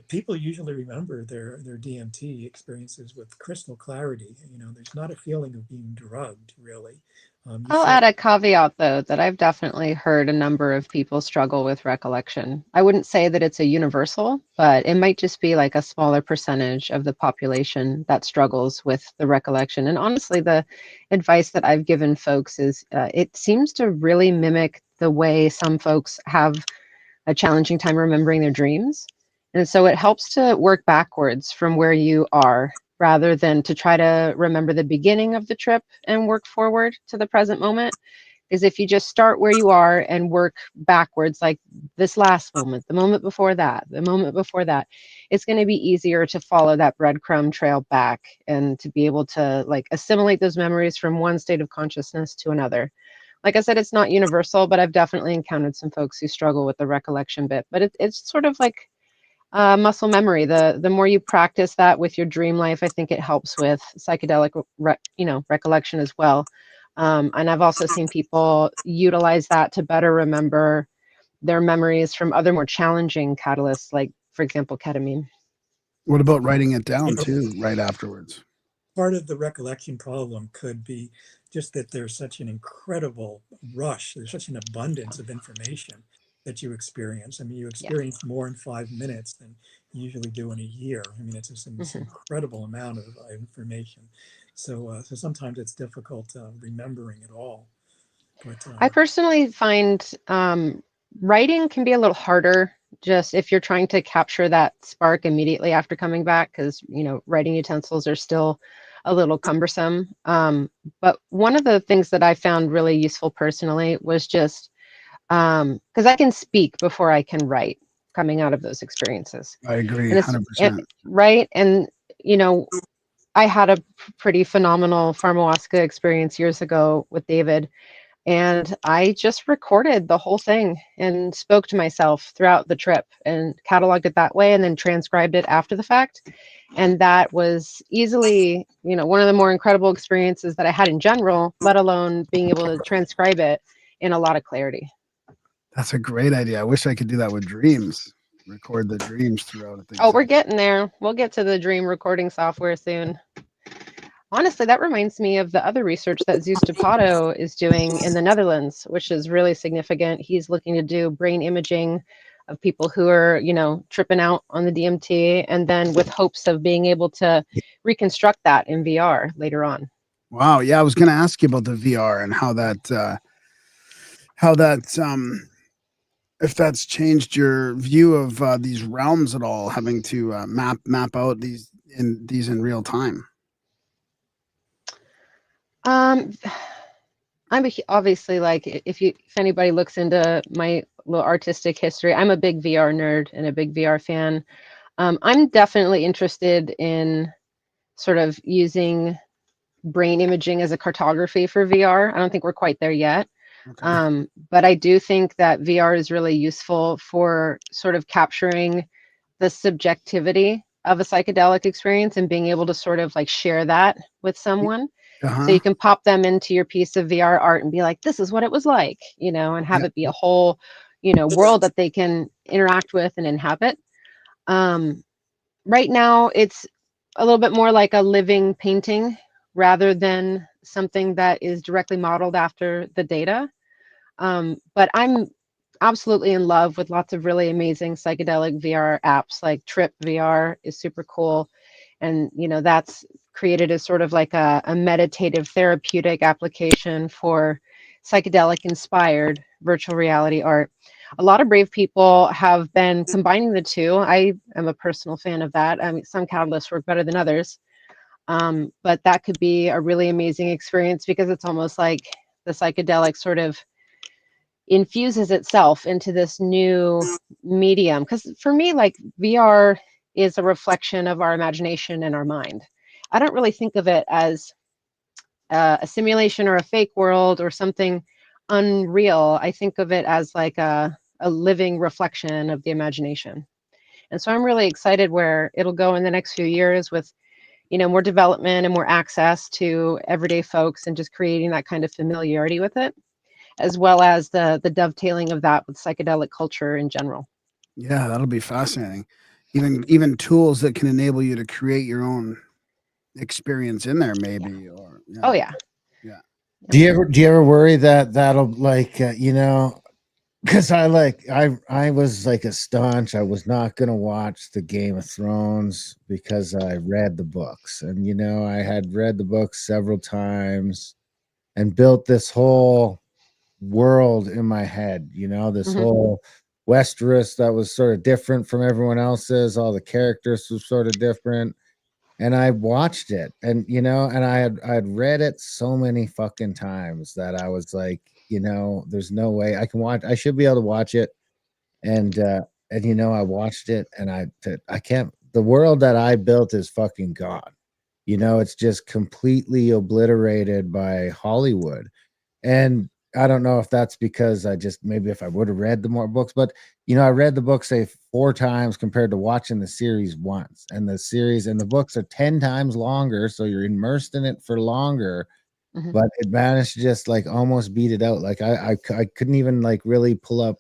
people usually remember their DMT experiences with crystal clarity. There's not a feeling of being drugged, really. You I'll feel. add a caveat though that I've definitely heard a number of people struggle with recollection. I wouldn't say that it's a universal, but it might just be like a smaller percentage of the population that struggles with the recollection. And honestly, the advice that I've given folks is it seems to really mimic the way some folks have a challenging time remembering their dreams. And so it helps to work backwards from where you are rather than to try to remember the beginning of the trip and work forward to the present moment. Is if you just start where you are and work backwards, like this last moment, the moment before that, the moment before that, it's going to be easier to follow that breadcrumb trail back and to be able to like assimilate those memories from one state of consciousness to another. Like I said, it's not universal, but I've definitely encountered some folks who struggle with the recollection bit. But it's sort of like muscle memory. The more you practice that with your dream life, I think it helps with psychedelic, recollection as well. And I've also seen people utilize that to better remember their memories from other more challenging catalysts, like, for example, ketamine. What about writing it You down know, too, right afterwards? part of the recollection problem could be just that there's such an incredible rush, there's such an abundance of information that you experience. I mean, you Yeah. experience more in 5 minutes than you usually do in a year. I mean, it's just this incredible amount of information. So sometimes it's difficult remembering it all. But I personally find writing can be a little harder, just if you're trying to capture that spark immediately after coming back, because writing utensils are still a little cumbersome. But one of the things that I found really useful personally was just because I can speak before I can write coming out of those experiences. I agree, And it's 100%. right. And I had a pretty phenomenal pharmawaska experience years ago with David. And I just recorded the whole thing and spoke to myself throughout the trip and cataloged it that way and then transcribed it after the fact. And that was easily, one of the more incredible experiences that I had in general, let alone being able to transcribe it in a lot of clarity. That's a great idea. I wish I could do that with dreams. Record the dreams throughout things. Oh, we're getting there. We'll get to the dream recording software soon. Honestly, that reminds me of the other research that Zeus Tapato is doing in the Netherlands, which is really significant. He's looking to do brain imaging of people who are, tripping out on the DMT, and then with hopes of being able to reconstruct that in VR later on. Wow. Yeah, I was going to ask you about the VR and how that if that's changed your view of these realms at all, having to map out these in real time. I'm obviously, like, if anybody looks into my little artistic history, I'm a big VR nerd and a big VR fan. I'm definitely interested in sort of using brain imaging as a cartography for VR. I don't think we're quite there yet. Okay. But I do think that VR is really useful for sort of capturing the subjectivity of a psychedelic experience and being able to sort of like share that with someone. So you can pop them into your piece of VR art and be like, this is what it was like, and have it be a whole, world that they can interact with and inhabit. Right now, it's a little bit more like a living painting rather than something that is directly modeled after the data. But I'm absolutely in love with lots of really amazing psychedelic VR apps. Like Trip VR is super cool. And, that's created as sort of like a meditative therapeutic application for psychedelic inspired virtual reality art. A lot of brave people have been combining the two. I am a personal fan of that. I mean, some catalysts work better than others. But that could be a really amazing experience because it's almost like the psychedelic sort of infuses itself into this new medium. Because for me, like, VR is a reflection of our imagination and our mind. I don't really think of it as a simulation or a fake world or something unreal. I think of it as like a living reflection of the imagination. And so I'm really excited where it'll go in the next few years with, more development and more access to everyday folks and just creating that kind of familiarity with it, as well as the dovetailing of that with psychedelic culture in general. Yeah, that'll be fascinating. Even tools that can enable you to create your own experience in there, maybe. Or Oh yeah. Yeah. Do you ever worry that that'll like because I was like a staunch, I was not gonna watch the Game of Thrones because I read the books, and I had read the books several times and built this whole world in my head, this whole Westeros that was sort of different from everyone else's. All the characters were sort of different. and I watched it, and and I had read it so many fucking times that I was like, there's no way I can watch. I should be able to watch it, and I watched it, and I can't. The world that I built is fucking gone. It's just completely obliterated by Hollywood. And I don't know if that's because maybe if I would have read the more books, but I read the book say 4 times compared to watching the series once. And the series and the books are 10 times longer, so you're immersed in it for longer. Mhm. But it managed to just like almost beat it out. Like I couldn't even like really pull up.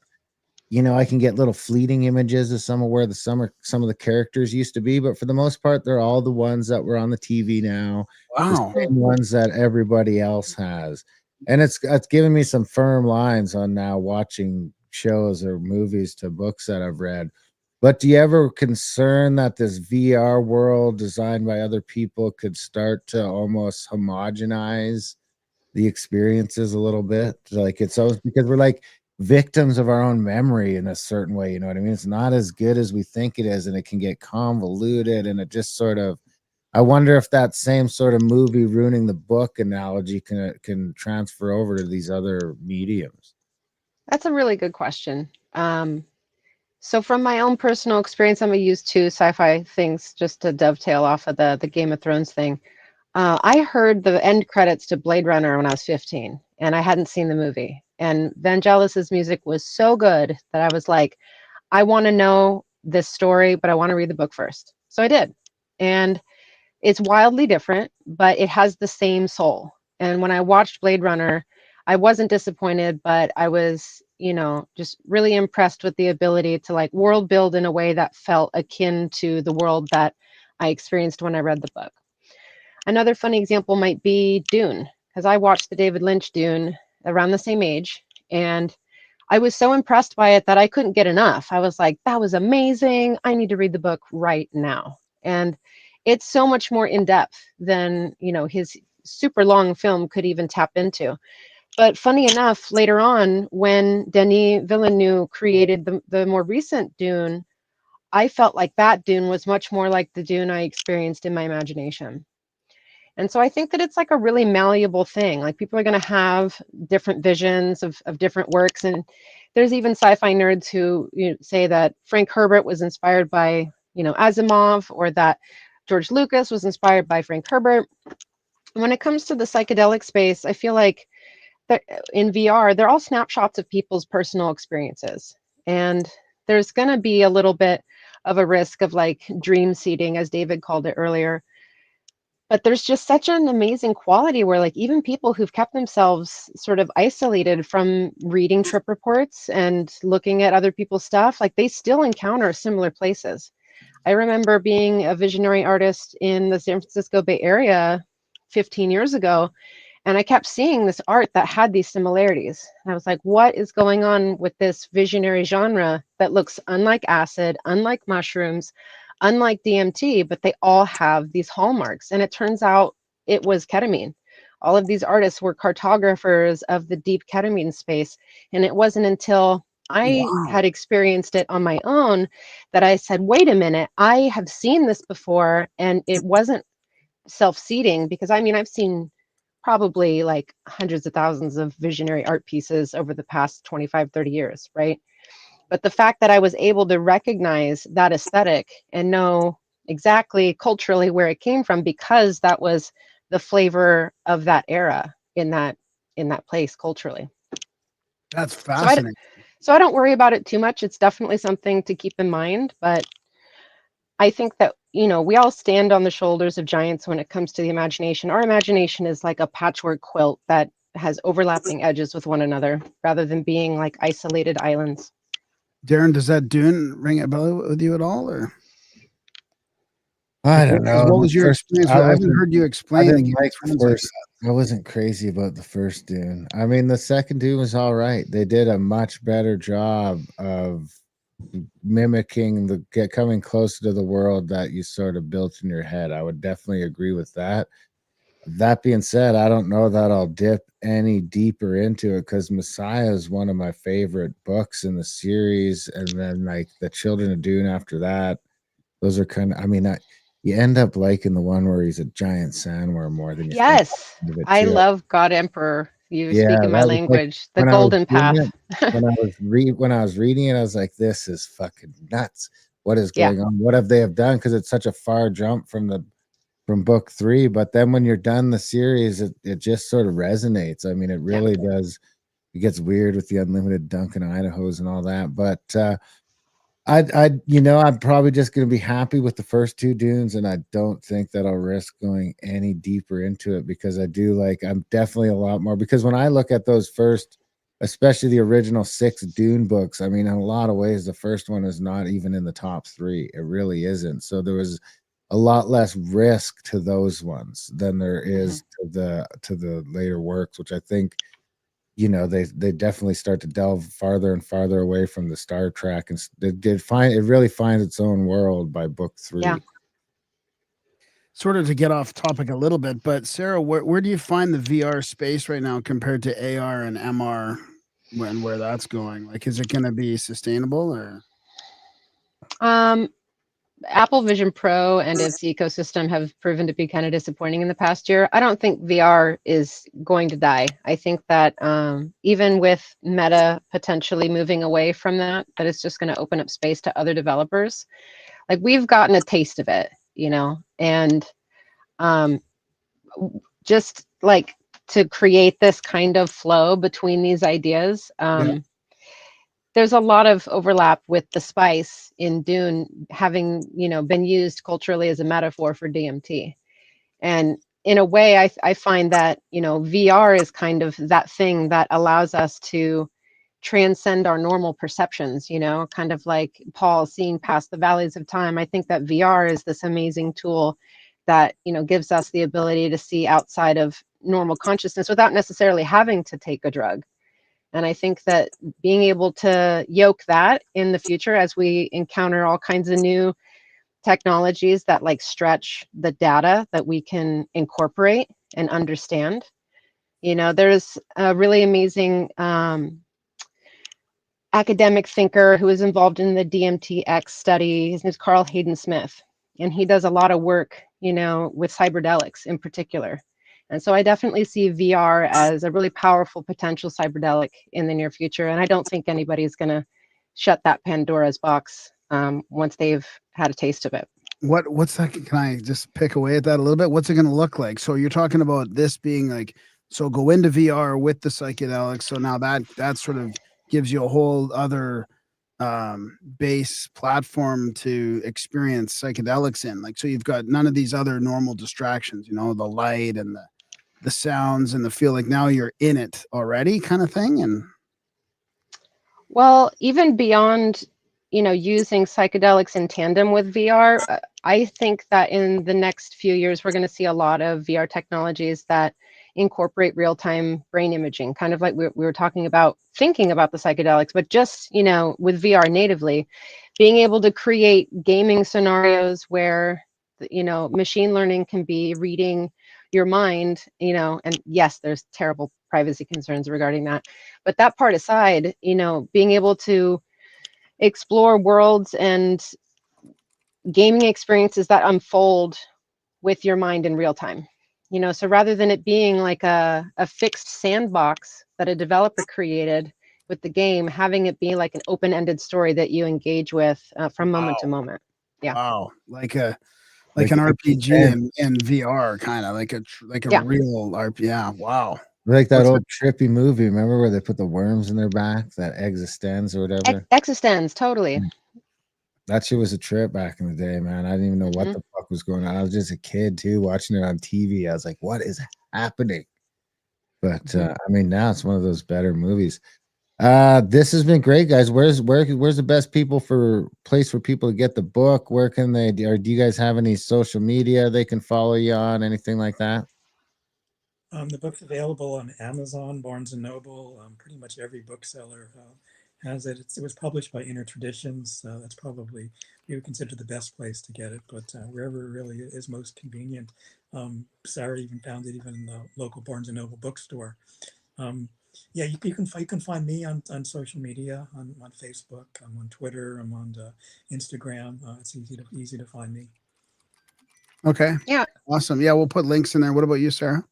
I can get little fleeting images of some of where some of the characters used to be, but for the most part, they're all the ones that were on the TV now, the Wow. same ones that everybody else has. And it's given me some firm lines on now watching shows or movies to books that I've read. But do you ever concern that this VR world designed by other people could start to almost homogenize the experiences a little bit? Like it's always because we're like victims of our own memory in a certain way, you know what I mean? It's not as good as we think it is, and it can get convoluted, and it just sort of I wonder if that same sort of movie ruining the book analogy can transfer over to these other mediums. That's a really good question. So from my own personal experience, I'm gonna use 2 sci-fi things just to dovetail off of the Game of Thrones thing. I heard the end credits to Blade Runner when I was 15, and I hadn't seen the movie. And Vangelis's music was so good that I was like, I want to know this story, but I want to read the book first. So I did. And it's wildly different, but it has the same soul. And when I watched Blade Runner, I wasn't disappointed, but I was, just really impressed with the ability to like world build in a way that felt akin to the world that I experienced when I read the book. Another funny example might be Dune, because I watched the David Lynch Dune around the same age, and I was so impressed by it that I couldn't get enough. I was like, that was amazing. I need to read the book right now. And it's so much more in depth than, his super long film could even tap into. But funny enough, later on, when Denis Villeneuve created the more recent Dune, I felt like that Dune was much more like the Dune I experienced in my imagination. And so I think that it's like a really malleable thing. Like people are going to have different visions of different works. And there's even sci-fi nerds who say that Frank Herbert was inspired by, Asimov, or that George Lucas was inspired by Frank Herbert. When it comes to the psychedelic space, I feel like that in VR, they're all snapshots of people's personal experiences. And there's going to be a little bit of a risk of like dream seeding, as David called it earlier. But there's just such an amazing quality where like even people who've kept themselves sort of isolated from reading trip reports and looking at other people's stuff, like they still encounter similar places. I remember being a visionary artist in the San Francisco Bay Area 15 years ago, and I kept seeing this art that had these similarities. And I was like, what is going on with this visionary genre that looks unlike acid, unlike mushrooms, unlike DMT, but they all have these hallmarks? And it turns out it was ketamine. All of these artists were cartographers of the deep ketamine space. And it wasn't until I Wow. had experienced it on my own that I said, wait a minute, I have seen this before, and it wasn't self-seeding, because I mean, I've seen probably like hundreds of thousands of visionary art pieces over the past 25, 30 years, right? But the fact that I was able to recognize that aesthetic and know exactly culturally where it came from, because that was the flavor of that era in that place culturally. That's So fascinating. I don't worry about it too much. It's definitely something to keep in mind, but I think that, we all stand on the shoulders of giants when it comes to the imagination. Our imagination is like a patchwork quilt that has overlapping edges with one another rather than being like isolated islands. Darren, does that Dune ring a bell with you at all, or I like, don't know. what The was your first, experience I with? I haven't wasn't. heard you I explain the didn't Game like of the Thrones like first. I wasn't crazy about the first Dune. I mean, the second Dune was all right. They did a much better job of mimicking coming closer to the world that you sort of built in your head. I would definitely agree with that. That being said, I don't know that I'll dip any deeper into it because Messiah is one of my favorite books in the series, and then like the Children of Dune after that. Those are kind of. I mean, you end up liking the one where he's a giant sandworm more than you think Yes, of it I too. love God Emperor. You're Yeah, speaking my that was like language. The when I was golden doing path. it, when I was reading it, I was like, this is fucking nuts. What is Yeah, going on? What have they have done? Because it's such a far jump from book 3. But then when you're done the series, it just sort of resonates. I mean, it yeah. really does. It gets weird with the unlimited Duncan Idahos and all that. But I'm probably just going to be happy with the first 2 Dunes, and I don't think that I'll risk going any deeper into it because I'm definitely a lot more, because when I look at those first, especially the original 6 Dune books, I mean, in a lot of ways, the first one is not even in the top 3. It really isn't. So there was a lot less risk to those ones than there is to the later works, which I think they definitely start to delve farther and farther away from the Star Trek, and it really finds its own world by book 3. Yeah. Sort of to get off topic a little bit, but Sarah, where do you find the VR space right now compared to AR and MR, where that's going? Like, is it going to be sustainable or? Um, Apple Vision Pro and its ecosystem have proven to be kind of disappointing in the past year. I don't think VR is going to die. I think that even with Meta potentially moving away from that it's just going to open up space to other developers. Like, we've gotten a taste of it, and um, just like to create this kind of flow between these ideas. There's a lot of overlap with the spice in Dune having, been used culturally as a metaphor for DMT. And in a way, I find that, VR is kind of that thing that allows us to transcend our normal perceptions, kind of like Paul seeing past the valleys of time. I think that VR is this amazing tool that, gives us the ability to see outside of normal consciousness without necessarily having to take a drug. And I think that being able to yoke that in the future as we encounter all kinds of new technologies that like stretch the data that we can incorporate and understand. There's a really amazing academic thinker who was involved in the DMTX study. His name is Carl Hayden Smith, and he does a lot of work, with cyberdelics in particular. And so I definitely see VR as a really powerful potential cyberdelic in the near future. And I don't think anybody's going to shut that Pandora's box once they've had a taste of it. What's that? Can I just pick away at that a little bit? What's it going to look like? So you're talking about this being like, so go into VR with the psychedelics. So now that sort of gives you a whole other base platform to experience psychedelics in. Like, so you've got none of these other normal distractions, the light and the sounds and the feel, like now you're in it already kind of thing. And well, even beyond, using psychedelics in tandem with VR, I think that in the next few years, we're going to see a lot of VR technologies that incorporate real-time brain imaging, kind of like we were talking about thinking about the psychedelics, but just, with VR natively, being able to create gaming scenarios where, machine learning can be reading your mind, and yes, there's terrible privacy concerns regarding that. But that part aside, being able to explore worlds and gaming experiences that unfold with your mind in real time. So rather than it being like a fixed sandbox that a developer created with the game, having it be like an open-ended story that you engage with from moment to moment. Yeah. wow, like an Like RPG in VR, kind of like a Yeah. real RP. Yeah, wow. like that What's old trippy movie, remember where they put the worms in their back, that existence or whatever? Existence, totally. That shit was a trip back in the day, man. I didn't even know what the fuck was going on. I was just a kid too, watching it on TV. I was like, what is happening? But I mean, now it's one of those better movies. This has been great, guys. Where's the best place for people to get the book? Where can they, or do you guys have any social media they can follow you on, anything like that? The book's available on Amazon, Barnes and Noble. Pretty much every bookseller has it. It was published by Inner Traditions. That's probably, we would consider the best place to get it, but wherever it really is most convenient. Sarah even found it even in the local Barnes and Noble bookstore. Yeah, you can find me on social media, on Facebook. I'm on Twitter. I'm on Instagram. It's easy to find me. Okay. Yeah. Awesome. Yeah, we'll put links in there. What about you, Sarah?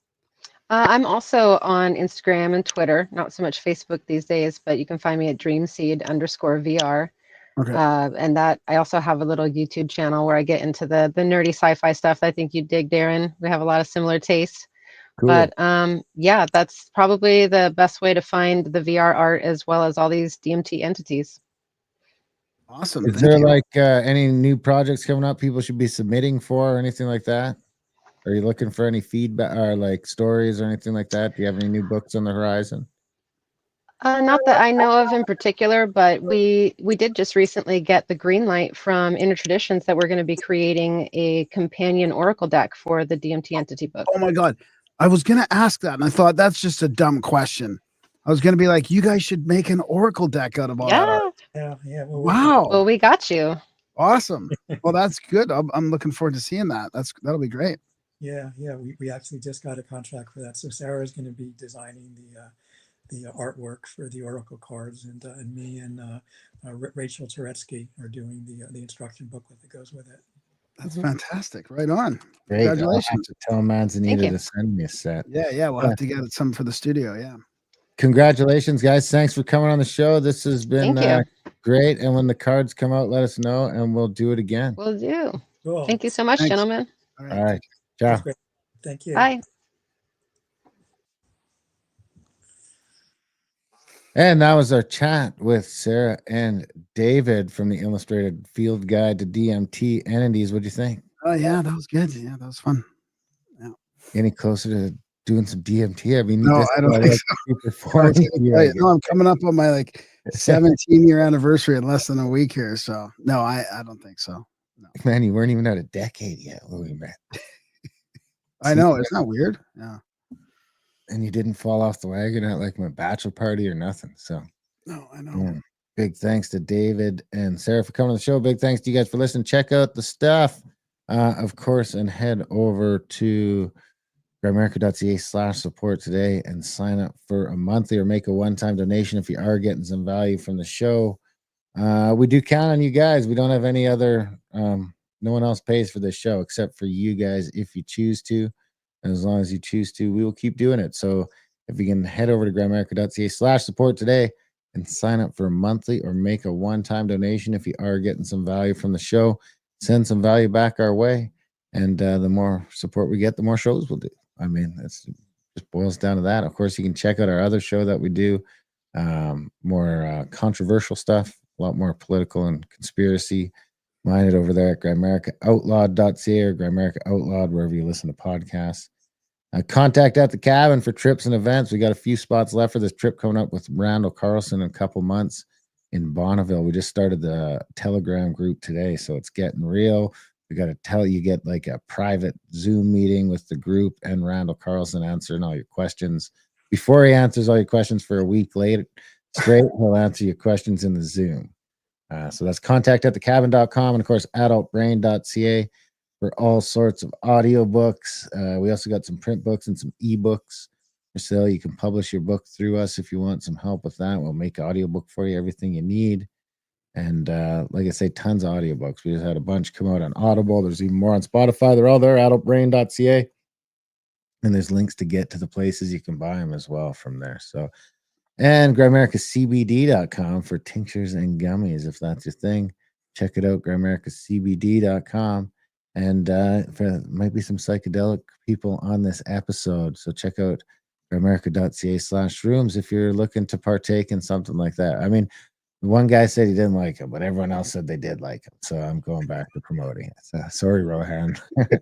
I'm also on Instagram and Twitter, not so much Facebook these days, but you can find me at dreamseed_VR. Okay. And that I also have a little YouTube channel where I get into the nerdy sci-fi stuff that I think you dig, Darren. We have a lot of similar tastes. Cool. But yeah, that's probably the best way to find the VR art as well as all these DMT entities. Awesome. Is Thank there you. like any new projects coming up people should be submitting for or anything like that? Are you looking for any feedback or like stories or anything like that? Do you have any new books on the horizon? Not that I know of in particular, but we did just recently get the green light from Inner Traditions that we're going to be creating a companion oracle deck for the DMT entity book. Oh my God. I was going to ask that, and I thought that's just a dumb question. I was going to be like, you guys should make an oracle deck out of all that art. Yeah. Wow. Well, we got you. Awesome. Well, that's good. I'm looking forward to seeing that. That'll be great. Yeah. We actually just got a contract for that. So Sarah is going to be designing the artwork for the oracle cards, and me and Rachel Turetsky are doing the instruction booklet that goes with it. That's fantastic. Right on. Great. I'll have Congratulations. to tell Manzanita you. to send me a set. Yeah. We'll have to get some for the studio. Yeah. Congratulations, guys. Thanks for coming on the show. This has been Thank great. And when the cards come out, let us know and we'll do it again. Will do. Cool. Thank you so much, Thanks. gentlemen. All All right. That's Ciao. great. Thank you. Bye. And that was our chat with Sarah and David from the Illustrated Field Guide to DMT Entities. What'd you think? Oh, yeah. That was good. Yeah. That was fun. Any closer to doing some DMT? I mean, No, this I don't guy, think like, so. super foreign. Yeah, No, I'm coming up on my like 17-year anniversary in less than a week here. So no, I don't think so. No. Man, you weren't even at a decade yet when we met. I know. It's not weird. Yeah. And you didn't fall off the wagon at like my bachelor party or nothing. So No, I know. yeah. Big thanks to David and Sarah for coming on the show. Big thanks to you guys for listening. Check out the stuff, of course, and head over to grimerica.ca/support today and sign up for a monthly or make a one-time donation if you are getting some value from the show. We do count on you guys. We don't have any other, no one else pays for this show except for you guys if you choose to. And as long as you choose to, we will keep doing it. So if you can head over to grimerica.ca/support today and sign up for a monthly or make a one-time donation if you are getting some value from the show, send some value back our way. And the more support we get, the more shows we'll do. I mean, it's just boils down to that. Of course, you can check out our other show that we do, more controversial stuff, a lot more political and conspiracy minded over there at grimericaoutlawed.ca or Grimerica Outlawed, wherever you listen to podcasts. Contact at the cabin for trips and events. We got a few spots left for this trip coming up with Randall Carlson in a couple months in Bonneville. We just started the Telegram group today, so it's getting real. We got to tell you, get like a private Zoom meeting with the group and Randall Carlson answering all your questions. Before he answers all your questions for a week later straight, he'll answer your questions in the Zoom. So that's contact@thecabin.com and of course adultbrain.ca for all sorts of audiobooks. We also got some print books and some ebooks for sale. You can publish your book through us if you want some help with that. We'll make an audiobook for you, everything you need. And like I say, tons of audiobooks. We just had a bunch come out on Audible. There's even more on Spotify. They're all there, adultbrain.ca. And there's links to get to the places you can buy them as well from there. So, and grimerica.cbd.com for tinctures and gummies, if that's your thing. Check it out, grimerica.cbd.com. And there might be some psychedelic people on this episode. So check out grimerica.ca/rooms if you're looking to partake in something like that. I mean, one guy said he didn't like it, but everyone else said they did like it. So I'm going back to promoting it. So, sorry, Rohan. Other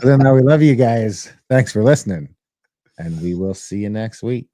than that, we love you guys. Thanks for listening. And we will see you next week.